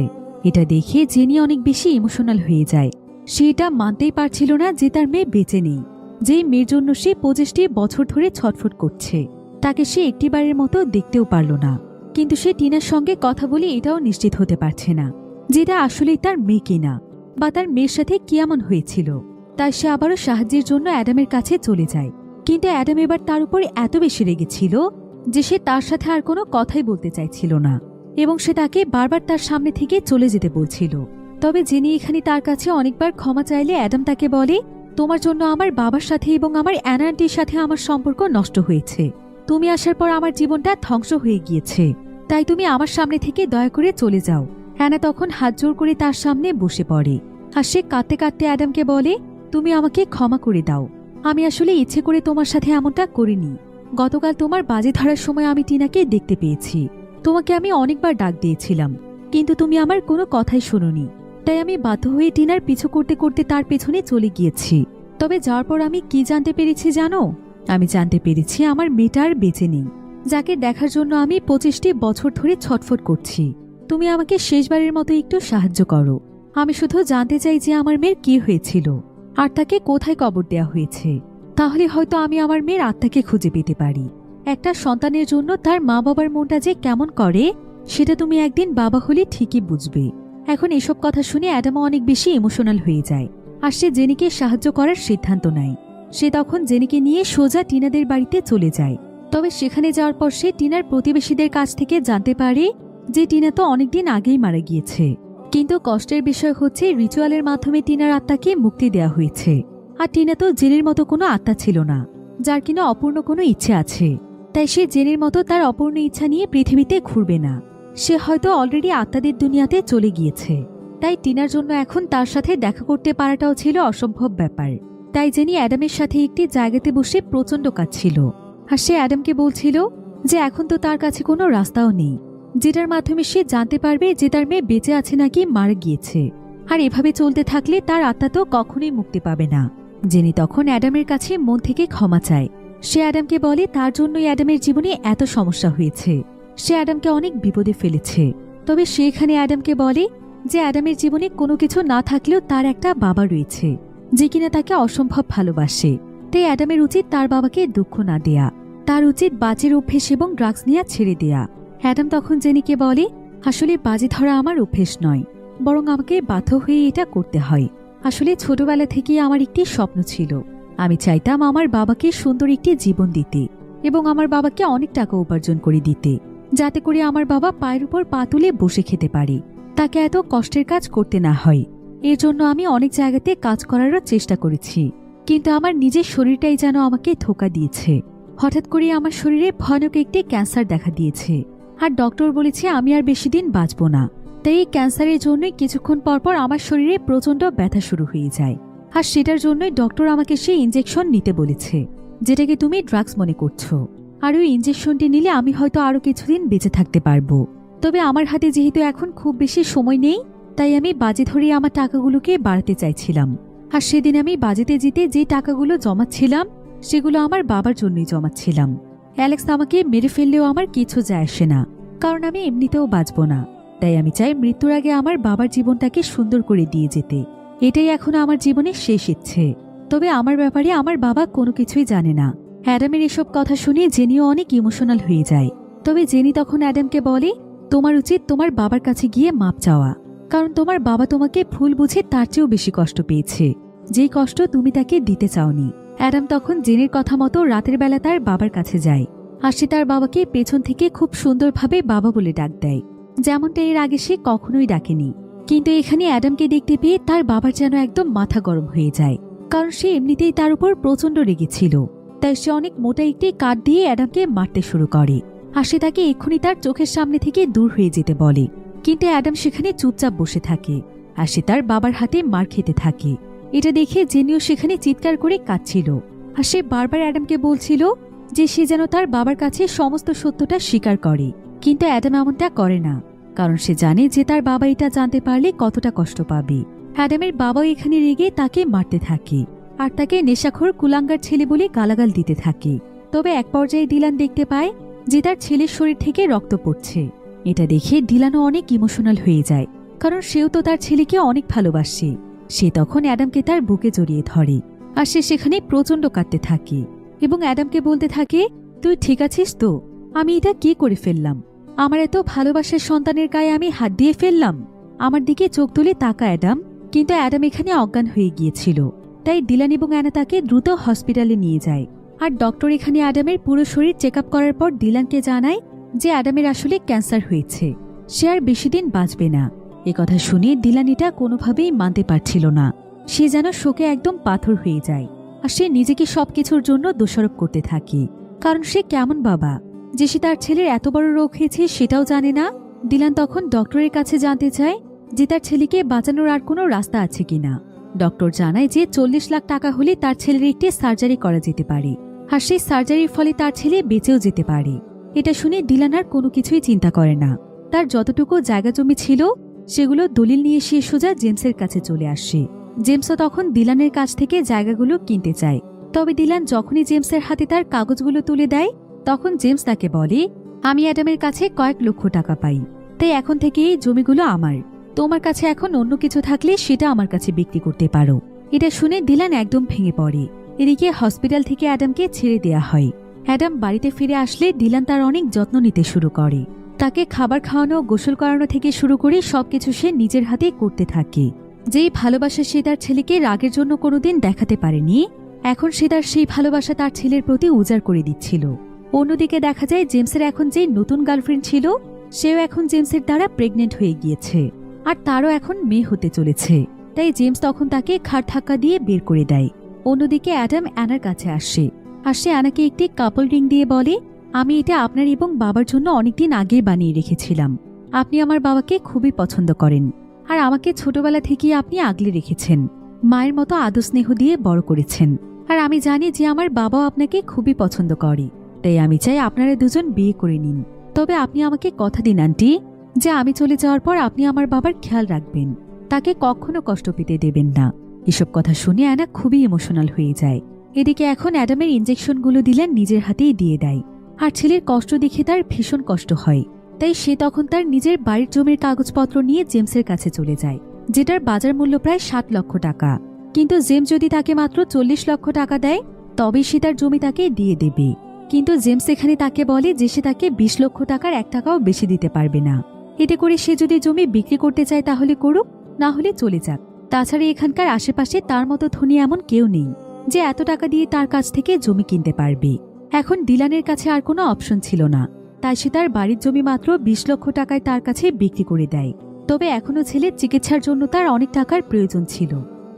এটা দেখে জেনি অনেক বেশি ইমোশনাল হয়ে যায়। সে এটা মানতেই পারছিল না যে তার মেয়ে বেঁচে নেই, যে মেয়ের জন্য সে 25টি বছর ধরে ছটফট করছে, তাকে সে একটিবারের মতো দেখতেও পারল না। কিন্তু সে টিনার সঙ্গে কথা বলে এটাও নিশ্চিত হতে পারছে না যেটা আসলেই তার মেয়ে কিনা, বা তার মেয়ের সাথে কি এমন হয়েছিল। তাই সে আবারও সাহায্যের জন্য অ্যাডামের কাছে চলে যায়, কিন্তু অ্যাডাম এবার তার উপর এত বেশি রেগেছিল যে সে তার সাথে আর কোনো কথাই বলতে চাইছিল না, এবং সে তাকে বারবার তার সামনে থেকে চলে যেতে বলছিল। তবে জেনি এখানে তার কাছে অনেকবার ক্ষমা চাইলে অ্যাডাম তাকে বলে, তোমার জন্য আমার বাবার সাথে এবং আমার অ্যানা আন্টির সাথে আমার সম্পর্ক নষ্ট হয়েছে। তুমি আসার পর আমার জীবনটা ধ্বংস হয়ে গিয়েছে, তাই তুমি আমার সামনে থেকে দয়া করে চলে যাও। অ্যানা তখন হাত জোর করে তার সামনে বসে পড়ে, আর সে কাঁদতে কাঁদতে অ্যাডামকে বলে, তুমি আমাকে ক্ষমা করে দাও, আমি আসলে ইচ্ছে করে তোমার সাথে এমনটা করিনি। গতকাল তোমার বাজি ধরার সময় আমি টিনাকে দেখতে পেয়েছি, তোমাকে আমি অনেকবার ডাক দিয়েছিলাম, কিন্তু তুমি আমার কোনো কথাই শোনোনি। তাই আমি বাধ্য হয়ে টিনার পিছু করতে করতে তার পেছনে চলে গিয়েছি। তবে যাওয়ার পর আমি কি জানতে পেরেছি জানো? আমি জানতে পেরেছি আমার মেয়েটা আর বেঁচে নেই, যাকে দেখার জন্য আমি 25টি বছর ধরে ছটফট করছি। তুমি আমাকে শেষবারের মতো একটু সাহায্য করো। আমি শুধু জানতে চাই যে আমার মেয়ের কি হয়েছিল, আর তাকে কোথায় কবর দেওয়া হয়েছে। তাহলে হয়তো আমি আমার মেয়ের আত্মাকে খুঁজে পেতে পারি। একটা সন্তানের জন্য তার মা বাবার মনটা যে কেমন করে, সেটা তুমি একদিন বাবা হলে ঠিকই বুঝবে। এখন এসব কথা শুনে অ্যাডামও অনেক বেশি ইমোশনাল হয়ে যায়, আর সে জেনিকে সাহায্য করার সিদ্ধান্ত নেয়। সে তখন জেনিকে নিয়ে সোজা টিনাদের বাড়িতে চলে যায়। তবে সেখানে যাওয়ার পর সে টিনার প্রতিবেশীদের কাছ থেকে জানতে পারে যে টিনা তো অনেকদিন আগেই মারা গিয়েছে, কিন্তু কষ্টের বিষয় হচ্ছে রিচুয়ালের মাধ্যমে টিনার আত্মাকে মুক্তি দেওয়া হয়েছে। আর টিনা তো জেনের মতো কোনো আত্মা ছিল না, যার কিনা অপূর্ণ কোনো ইচ্ছে আছে। তাই সে জেনের মতো তার অপূর্ণ ইচ্ছা নিয়ে পৃথিবীতে ঘুরবে না। সে হয়তো অলরেডি আত্মাদের দুনিয়াতে চলে গিয়েছে। তাই টিনার জন্য এখন তার সাথে দেখা করতে পারাটাও ছিল অসম্ভব ব্যাপার। তাই জেনি অ্যাডামের সাথে একটি জায়গাতে বসে প্রচণ্ড কাঁদছিল, আর সে অ্যাডামকে বলছিল যে এখন তো তার কাছে কোনো রাস্তাও নেই যেটার মাধ্যমে সে জানতে পারবে যে তার মেয়ে বেঁচে আছে নাকি মারা গিয়েছে। আর এভাবে চলতে থাকলে তার আত্মা তো কখনোই মুক্তি পাবে না। জেনি তখন অ্যাডামের কাছে মন থেকে ক্ষমা চায়। সে অ্যাডামকে বলে তার জন্যই অ্যাডামের জীবনে এত সমস্যা হয়েছে, সে অ্যাডামকে অনেক বিপদে ফেলেছে। তবে সে এখানে অ্যাডামকে বলে যে অ্যাডামের জীবনে কোনো কিছু না থাকলেও তার একটা বাবা রয়েছে যে কিনা তাকে অসম্ভব ভালোবাসে। তাই অ্যাডামের উচিত তার বাবাকে দুঃখ না দেয়া, তার উচিত বাজের অভ্যেস এবং ড্রাগস নেওয়া ছেড়ে দেয়া। অ্যাডাম তখন জেনিকে বলে আসলে বাজি ধরা আমার অভ্যেস নয়, বরং আমাকে বাধ্য হয়ে এটা করতে হয়। আসলে ছোটবেলা থেকেই আমার একটি স্বপ্ন ছিল, আমি চাইতাম আমার বাবাকে সুন্দর একটি জীবন দিতে এবং আমার বাবাকে অনেক টাকা উপার্জন করে দিতে, যাতে করে আমার বাবা পায়ের উপর পা তুলে বসে খেতে পারে, তাকে এত কষ্টের কাজ করতে না হয়। এর জন্য আমি অনেক জায়গাতে কাজ করারও চেষ্টা করেছি, কিন্তু আমার নিজের শরীরটাই যেন আমাকে ধোঁকা দিয়েছে। হঠাৎ করে আমার শরীরে ভয়ানক একটি ক্যান্সার দেখা দিয়েছে, আর ডক্টর বলেছে আমি আর বেশি দিন বাঁচব না। তাই এই ক্যান্সারের জন্যই কিছুক্ষণ পরপর আমার শরীরে প্রচণ্ড ব্যথা শুরু হয়ে যায়, আর সেটার জন্যই ডক্টর আমাকে সেই ইঞ্জেকশন নিতে বলেছে, যেটাকে তুমি ড্রাগস মনে করছো। আর ওই ইঞ্জেকশনটি নিলে আমি হয়তো আরো কিছুদিন বেঁচে থাকতে পারবো। তবে আমার হাতে যেহেতু এখন খুব বেশি সময় নেই, তাই আমি বাজি ধরে আমার টাকাগুলোকে বাড়াতে চাইছিলাম। আর সেদিন আমি বাজিতে জিতে যে টাকাগুলো জমাচ্ছিলাম সেগুলো আমার বাবার জন্যই জমাচ্ছিলাম। অ্যালেক্স আমাকে মেরে ফেললেও আমার কিছু যায় আসে না, কারণ আমি এমনিতেও বাঁচব না। তাই আমি চাই মৃত্যুর আগে আমার বাবার জীবনটাকে সুন্দর করে দিয়ে যেতে। এটাই এখন আমার জীবনের শেষ ইচ্ছে। তবে আমার ব্যাপারে আমার বাবা কোনো কিছুই জানে না। অ্যাডামের এসব কথা শুনে জেনিও অনেক ইমোশনাল হয়ে যায়। তবে জেনি তখন অ্যাডামকে বলে তোমার উচিত তোমার বাবার কাছে গিয়ে মাপ চাওয়া, কারণ তোমার বাবা তোমাকে ভুল বুঝে তার চেয়েও বেশি কষ্ট পেয়েছে, যেই কষ্ট তুমি তাকে দিতে চাওনি। অ্যাডাম তখন জেনির কথা মতো রাতের বেলা তার বাবার কাছে যায়, আর সে তার বাবাকে পেছন থেকে খুব সুন্দরভাবে বাবা বলে ডাক দেয়, যেমনটা এর আগে সে কখনোই ডাকেনি। কিন্তু এখানে অ্যাডামকে দেখতে পেয়ে তার বাবার যেন একদম মাথা গরম হয়ে যায়, কারণ সে এমনিতেই তার উপর প্রচণ্ড রেগেছিল। তাই সে অনেক মোটা একটি কাঠ দিয়ে অ্যাডামকে মারতে শুরু করে, আর সে তাকে এক্ষুনি তার চোখের সামনে থেকে দূর হয়ে যেতে বলে। কিন্তু অ্যাডাম সেখানে চুপচাপ বসে থাকে, আর সে তার বাবার হাতে মার খেতে থাকে। এটা দেখে জেনিও সেখানে চিৎকার করে কাঁদছিল, আর সে বারবার অ্যাডামকে বলছিল যে সে যেন তার বাবার কাছে সমস্ত সত্যটা স্বীকার করে। কিন্তু অ্যাডাম এমনটা করে না, কারণ সে জানে যে তার বাবা এটা জানতে পারলে কতটা কষ্ট পাবে। অ্যাডামের বাবাও এখানে রেগে তাকে মারতে থাকে, আর তাকে নেশাখোর কুলাঙ্গার ছেলে বলে গালাগাল দিতে থাকে। তবে এক পর্যায়ে ডিলান দেখতে পায় যে তার ছেলের শরীর থেকে রক্ত পড়ছে। এটা দেখে ডিলানও অনেক ইমোশনাল হয়ে যায়, কারণ সেও তো তার ছেলেকে অনেক ভালোবাসে। সে তখন অ্যাডামকে তার বুকে জড়িয়ে ধরে, আর সে সেখানে প্রচণ্ড কাঁদতে থাকে এবং অ্যাডামকে বলতে থাকে তুই ঠিক আছিস তো? আমি এটা কি করে ফেললাম? আমার এত ভালোবাসার সন্তানের গায়ে আমি হাত দিয়ে ফেললাম। আমার দিকে চোখ তুলে তাকা অ্যাডাম। কিন্তু অ্যাডাম এখানে অজ্ঞান হয়ে গিয়েছিল, তাই ডিলান এবং অ্যানা তাকে দ্রুত হসপিটালে নিয়ে যায়। আর ডক্টর এখানে অ্যাডামের পুরো শরীর চেক আপ করার পর ডিলানকে জানায় যে অ্যাডামের আসলে ক্যান্সার হয়েছে, সে আর বেশি দিন বাঁচবে না। কথা শুনে ডিলান এটা কোনোভাবেই মানতে পারছিল না। সে যেন শোকে একদম পাথর হয়ে যায়, আর সে নিজেকে সবকিছুর জন্য দোষারোপ করতে থাকে। কারণ সে কেমন বাবা যে সে তার ছেলের এত বড় রোগ হয়েছে সেটাও জানে না। ডিলান তখন ডক্টরের কাছে জানতে চায় যে তার ছেলেকে বাঁচানোর আর কোনো রাস্তা আছে কিনা। ডক্টর জানায় যে 40 লাখ টাকা হলে তার ছেলের একটি সার্জারি করা যেতে পারে, আর সেই সার্জারির ফলে তার ছেলে বেঁচেও যেতে পারে। এটা শুনে ডিলান আর কোনো কিছুই চিন্তা করে না। তার যতটুকু জায়গা জমি ছিল সেগুলো দলিল নিয়ে সে সোজা জেমসের কাছে চলে আসে। জেমসও তখন ডিলানের কাছ থেকে জায়গাগুলো কিনতে চায়। তবে ডিলান যখনই জেমসের হাতে তার কাগজগুলো তুলে দেয়, তখন জেমস তাকে বলে আমি অ্যাডামের কাছে কয়েক লক্ষ টাকা পাই, তাই এখন থেকে এই জমিগুলো আমার। তোমার কাছে এখন অন্য কিছু থাকলে সেটা আমার কাছে বিক্রি করতে পারো। এটা শুনে ডিলান একদম ভেঙে পড়ে। এদিকে হসপিটাল থেকে অ্যাডামকে ছেড়ে দেয়া হয়। অ্যাডাম বাড়িতে ফিরে আসলে ডিলান তার অনেক যত্ন নিতে শুরু করে। তাকে খাবার খাওয়ানো, গোসল করানো থেকে শুরু করে সবকিছু সে নিজের হাতে করতে থাকে। যেই ভালোবাসা সে তার ছেলেকে রাগের জন্য কোনোদিন দেখাতে পারেনি, এখন সে তার সেই ভালোবাসা তার ছেলের প্রতি উজাড় করে দিচ্ছিল। অন্যদিকে দেখা যায় জেমসের এখন যে নতুন গার্লফ্রেন্ড ছিল সেও এখন জেমসের দ্বারা প্রেগনেন্ট হয়ে গিয়েছে, আর তারও এখন মেয়ে হতে চলেছে। তাই জেমস তখন তাকে ঘাড় ধাক্কা দিয়ে বের করে দেয়। অন্যদিকে অ্যাডাম অ্যানার কাছে আসে, আর সে অ্যানাকে একটি কাপল রিং দিয়ে বলে আমি এটা আপনার এবং বাবার জন্য অনেকদিন আগেই বানিয়ে রেখেছিলাম। আপনি আমার বাবাকে খুবই পছন্দ করেন, আর আমাকে ছোটবেলা থেকেই আপনি আগলে রেখেছেন, মায়ের মতো আদর স্নেহ দিয়ে বড় করেছেন। আর আমি জানি যে আমার বাবাও আপনাকে খুবই পছন্দ করে, তাই আমি চাই আপনারা দুজন বিয়ে করে নিন। তবে আপনি আমাকে কথা দিন আন্টি যে আমি চলে যাওয়ার পর আপনি আমার বাবার খেয়াল রাখবেন। তাকে কখনো কষ্ট পেতে দেবেন না। এসব কথা শুনে অ্যানা খুবই ইমোশনাল হয়ে যায়। এদিকে এখন অ্যাডামের ইনজেকশনগুলো দিলান নিজের হাতেই দিয়ে দেয়। আর ছেলের কষ্ট দেখে তার ভীষণ কষ্ট হয়। তাই সে তখন তার নিজের বাড়ির জমির কাগজপত্র নিয়ে জেমসের কাছে চলে যায়, যেটার বাজার মূল্য প্রায় 7 লক্ষ টাকা। কিন্তু জেমস যদি তাকে মাত্র 40 লক্ষ টাকা দেয় তবে সে তার জমি তাকে দিয়ে দেবে। কিন্তু জেমস এখানে তাকে বলে যে সে তাকে 20 লক্ষ টাকার 1 টাকাও বেশি দিতে পারবে না। এতে করে সে যদি জমি বিক্রি করতে চায় তাহলে করুক, না হলে চলে যাক। তাছাড়া এখানকার আশেপাশে তার মতো ধনী এমন কেউ নেই যে এত টাকা দিয়ে তার কাছ থেকে জমি কিনতে পারবে। এখন ডিলানের কাছে আর কোনো অপশন ছিল না, তাই সে তার বাড়ির জমি মাত্র 20 লক্ষ টাকায় তার কাছে বিক্রি করে দেয়। তবে এখনও ছেলের চিকিৎসার জন্য তার অনেক টাকার প্রয়োজন ছিল।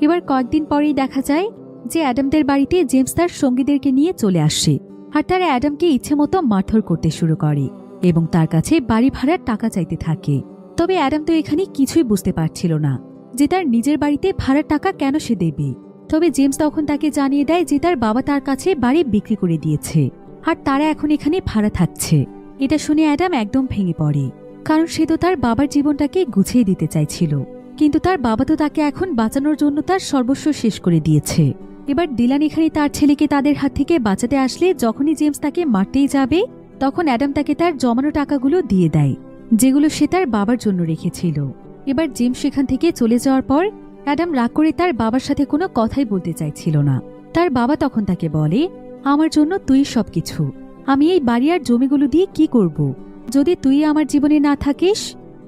এবার কয়েকদিন পরেই দেখা যায় যে অ্যাডামদের বাড়িতে জেমস তার সঙ্গীদেরকে নিয়ে চলে আসে। আর তারা অ্যাডামকে ইচ্ছে মতো মারধর করতে শুরু করে এবং তার কাছে বাড়ি ভাড়ার টাকা চাইতে থাকে। তবে অ্যাডাম তো এখানে কিছুই বুঝতে পারছিল না যে তার নিজের বাড়িতে ভাড়ার টাকা কেন সে দেবে। তবে জেমস তখন তাকে জানিয়ে দেয় যে তার বাবা তার কাছে বাড়ি বিক্রি করে দিয়েছে আর তারা এখন এখানে ভাড়া থাকছে। এটা শুনে অ্যাডাম একদম ভেঙে পড়ে, কারণ সে তো তার বাবার জীবনটাকে গুছিয়ে দিতে চাইছিল। কিন্তু তার বাবা তো তাকে এখন বাঁচানোর জন্য তার সর্বস্ব শেষ করে দিয়েছে। এবার ডিলান এখানে তার ছেলেকে তাদের হাত থেকে বাঁচাতে আসলে যখনই জেমস তাকে মারতেই যাবে তখন অ্যাডাম তাকে তার জমানো টাকাগুলো দিয়ে দেয়, যেগুলো সে তার বাবার জন্য রেখেছিল। এবার জেমস সেখান থেকে চলে যাওয়ার পর অ্যাডাম রাগ করে তার বাবার সাথে কোনো কথাই বলতে চাইছিল না। তার বাবা তখন তাকে বলে, আমার জন্য তুই সবকিছু, আমি এই বাড়ি আর জমিগুলো দিয়ে কি করব যদি তুই আমার জীবনে না থাকিস?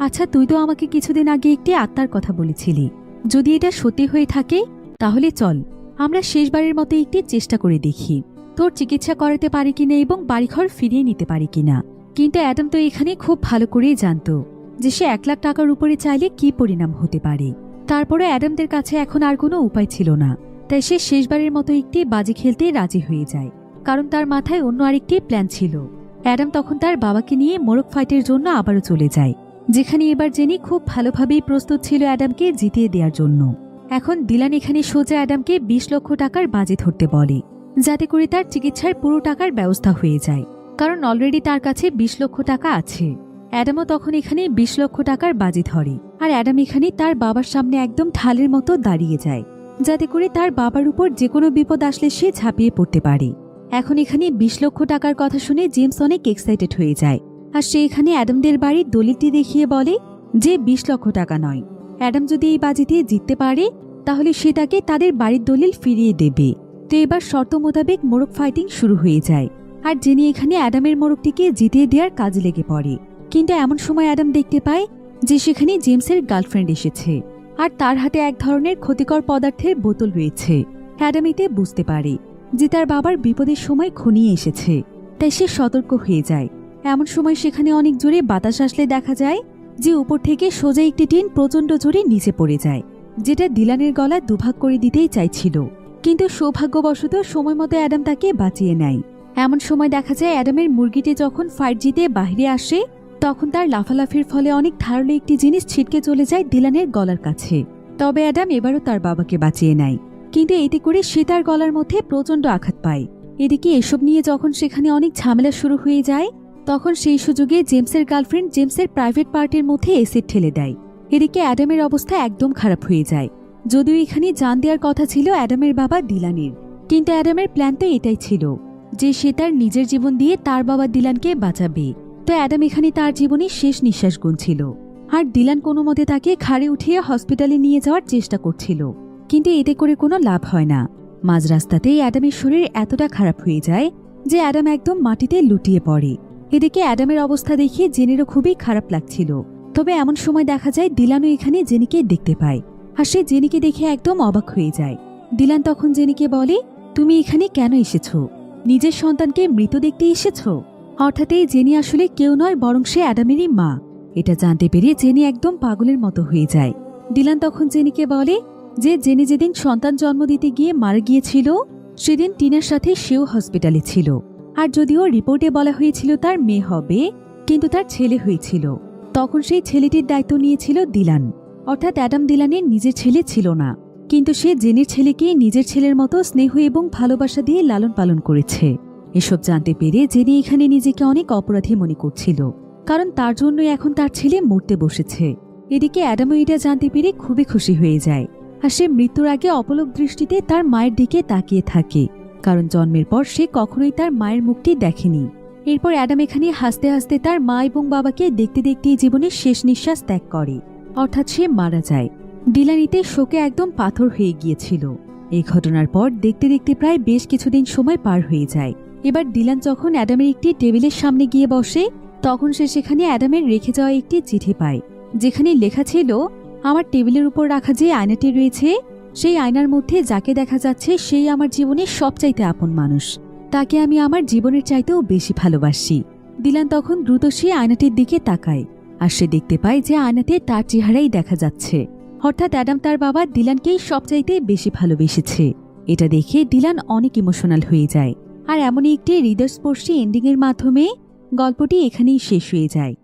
আচ্ছা, তুই তো আমাকে কিছুদিন আগে একটি আত্মার কথা বলেছিলি, যদি এটা সত্যি হয়ে থাকে তাহলে চল আমরা শেষবারের মতো একটি চেষ্টা করে দেখি তোর চিকিৎসা করাতে পারি কিনা এবং বাড়িঘর ফিরিয়ে নিতে পারি কিনা। কিন্তু অ্যাডাম তো এখানে খুব ভালো করেই জানত যে সে 1 লাখ টাকার উপরে চাইলে কি পরিণাম হতে পারে। তারপরে অ্যাডামদের কাছে এখন আর কোনো উপায় ছিল না, তাই সে শেষবারের মতো একটি বাজি খেলতে রাজি হয়ে যায়, কারণ তার মাথায় অন্য আরেকটি প্ল্যান ছিল। অ্যাডাম তখন তার বাবাকে নিয়ে মোরগ ফাইটের জন্য আবারও চলে যায়, যেখানে এবার জেনি খুব ভালোভাবেই প্রস্তুত ছিল অ্যাডামকে জিতিয়ে দেওয়ার জন্য। এখন ডিলান এখানে সোজা অ্যাডামকে 20 লক্ষ টাকার বাজি ধরতে বলে, যাতে করে তার চিকিৎসার পুরো টাকার ব্যবস্থা হয়ে যায়, কারণ অলরেডি তার কাছে 20 লক্ষ টাকা আছে। অ্যাডামও তখন এখানে 20 লক্ষ টাকার বাজি ধরে, আর অ্যাডাম এখানে তার বাবার সামনে একদম ঢালের মতো দাঁড়িয়ে যায়, যাতে করে তার বাবার উপর যে কোনো বিপদ আসলে সে ঝাঁপিয়ে পড়তে পারে। এখন এখানে 20 লক্ষ টাকার কথা শুনে জেমস অনেক এক্সাইটেড হয়ে যায়, আর সে এখানে অ্যাডামদের বাড়ির দলিলটি দেখিয়ে বলে যে 20 লক্ষ টাকা নয়, অ্যাডাম যদি এই বাজিতে জিততে পারে তাহলে সে তাকে তাদের বাড়ির দলিল ফিরিয়ে দেবে। তো এবার শর্ত মোতাবেক মোরগ ফাইটিং শুরু হয়ে যায়, আর জেনি এখানে অ্যাডামের মোরগটিকে জিতিয়ে দেওয়ার কাজে লেগে পড়ে। কিন্তু এমন সময় অ্যাডাম দেখতে পায় যে সেখানে জেমসের গার্লফ্রেন্ড এসেছে, আর তার হাতে এক ধরনের ক্ষতিকর পদার্থের বোতল রয়েছে। অ্যাডাম এতে বুঝতে পারে যে তার বাবার বিপদের সময় ঘনিয়ে এসেছে, তাই সে সতর্ক হয়ে যায়। এমন সময় সেখানে অনেক জোরে বাতাস আসলে দেখা যায় যে উপর থেকে সোজা একটি টিন প্রচণ্ড জোরে নিচে পড়ে যায়, যেটা ডিলানের গলা দুভাগ করে দিতেই চাইছিল। কিন্তু সৌভাগ্যবশত সময় মতো অ্যাডাম তাকে বাঁচিয়ে নেয়। এমন সময় দেখা যায় অ্যাডামের মুরগিটি যখন ফাইট জিতে বাহিরে আসে তখন তার লাফালাফির ফলে অনেক ধারালো একটি জিনিস ছিটকে চলে যায় ডিলানের গলার কাছে। তবে অ্যাডাম এবারও তার বাবাকে বাঁচিয়ে নেয়, কিন্তু এতে করে সে তার গলার মধ্যে প্রচণ্ড আঘাত পায়। এদিকে এসব নিয়ে যখন সেখানে অনেক ঝামেলা শুরু হয়ে যায় তখন সেই সুযোগে জেমসের গার্লফ্রেন্ড জেমসের প্রাইভেট পার্টির মধ্যে এসিড ঠেলে দেয়। এদিকে অ্যাডামের অবস্থা একদম খারাপ হয়ে যায়। যদিও এখানে জান দেওয়ার কথা ছিল অ্যাডামের বাবা ডিলানের, কিন্তু অ্যাডামের প্ল্যান তো এটাই ছিল যে সে তার নিজের জীবন দিয়ে তার বাবা ডিলানকে বাঁচাবে। তো অ্যাডাম এখানে তার জীবনে শেষ নিঃশ্বাস গুনছিল, আর ডিলান কোনো মতে তাকে ঘাড়ে উঠিয়ে হসপিটালে নিয়ে যাওয়ার চেষ্টা করছিল, কিন্তু এতে করে কোনো লাভ হয় না। মাঝ রাস্তাতেই অ্যাডামের শরীর এতটা খারাপ হয়ে যায় যে অ্যাডাম একদম মাটিতে লুটিয়ে পড়ে। এদিকে অ্যাডামের অবস্থা দেখে জেনিরও খুবই খারাপ লাগছিল। তবে এমন সময় দেখা যায় ডিলানও এখানে জেনিকে দেখতে পায়, আর সে জেনিকে দেখে একদম অবাক হয়ে যায়। ডিলান তখন জেনিকে বলে, তুমি এখানে কেন এসেছো? নিজের সন্তানকে মৃত দেখতে এসেছো? অর্থাৎ এই জেনি আসলে কেউ নয়, বরং সে অ্যাডামেরই মা। এটা জানতে পেরে জেনি একদম পাগলের মতো হয়ে যায়। ডিলান তখন জেনিকে বলে যে জেনি যেদিন সন্তান জন্ম দিতে গিয়ে মারা গিয়েছিল সেদিন টিনার সাথে সেও হসপিটালে ছিল, আর যদিও রিপোর্টে বলা হয়েছিল তার মেয়ে হবে, কিন্তু তার ছেলে হয়েছিল। তখন সেই ছেলেটির দায়িত্ব নিয়েছিল ডিলান, অর্থাৎ অ্যাডাম ডিলানের নিজের ছেলে ছিল না, কিন্তু সে জেনির ছেলেকে নিজের ছেলের মতো স্নেহ এবং ভালোবাসা দিয়ে লালন পালন করেছে। এসব জানতে পেরে জেনি এখানে নিজেকে অনেক অপরাধী মনে করছিল, কারণ তার জন্যই এখন তার ছেলে মরতে বসেছে। এদিকে অ্যাডামও এটা জানতে পেরে খুবই খুশি হয়ে যায়, আর সে মৃত্যুর আগে অপলক দৃষ্টিতে তার মায়ের দিকে তাকিয়ে থাকে, কারণ জন্মের পর সে কখনোই তার মায়ের মুখটি দেখেনি। এরপর অ্যাডাম এখানে হাসতে হাসতে তার মা এবং বাবাকে দেখতে দেখতে জীবনের শেষ নিঃশ্বাস ত্যাগ করে, অর্থাৎ সে মারা যায়। ডিলানিতে শোকে একদম পাথর হয়ে গিয়েছিল। এই ঘটনার পর দেখতে দেখতে প্রায় বেশ কিছুদিন সময় পার হয়ে যায়। এবার ডিলান যখন অ্যাডামের একটি টেবিলের সামনে গিয়ে বসে, তখন সে সেখানে অ্যাডামের রেখে যাওয়া একটি চিঠি পায়, যেখানে লেখা ছিল, আমার টেবিলের উপর রাখা যে আয়নাটি রয়েছে, সেই আয়নার মধ্যে যাকে দেখা যাচ্ছে সেই আমার জীবনের সবচাইতে আপন মানুষ, তাকে আমি আমার জীবনের চাইতেও বেশি ভালোবাসি। ডিলান তখন দ্রুত সেই আয়নাটির দিকে তাকায়, আর সে দেখতে পায় যে আয়নাতে তার চেহারাই দেখা যাচ্ছে। অর্থাৎ অ্যাডাম তার বাবা ডিলানকেই সবচাইতে বেশি ভালোবেসেছে। এটা দেখে ডিলান অনেক ইমোশনাল হয়ে যায়। আর এমনই একটি হৃদয়স্পর্শী এন্ডিংয়ের মাধ্যমে গল্পটি এখানেই শেষ হয়ে যায়।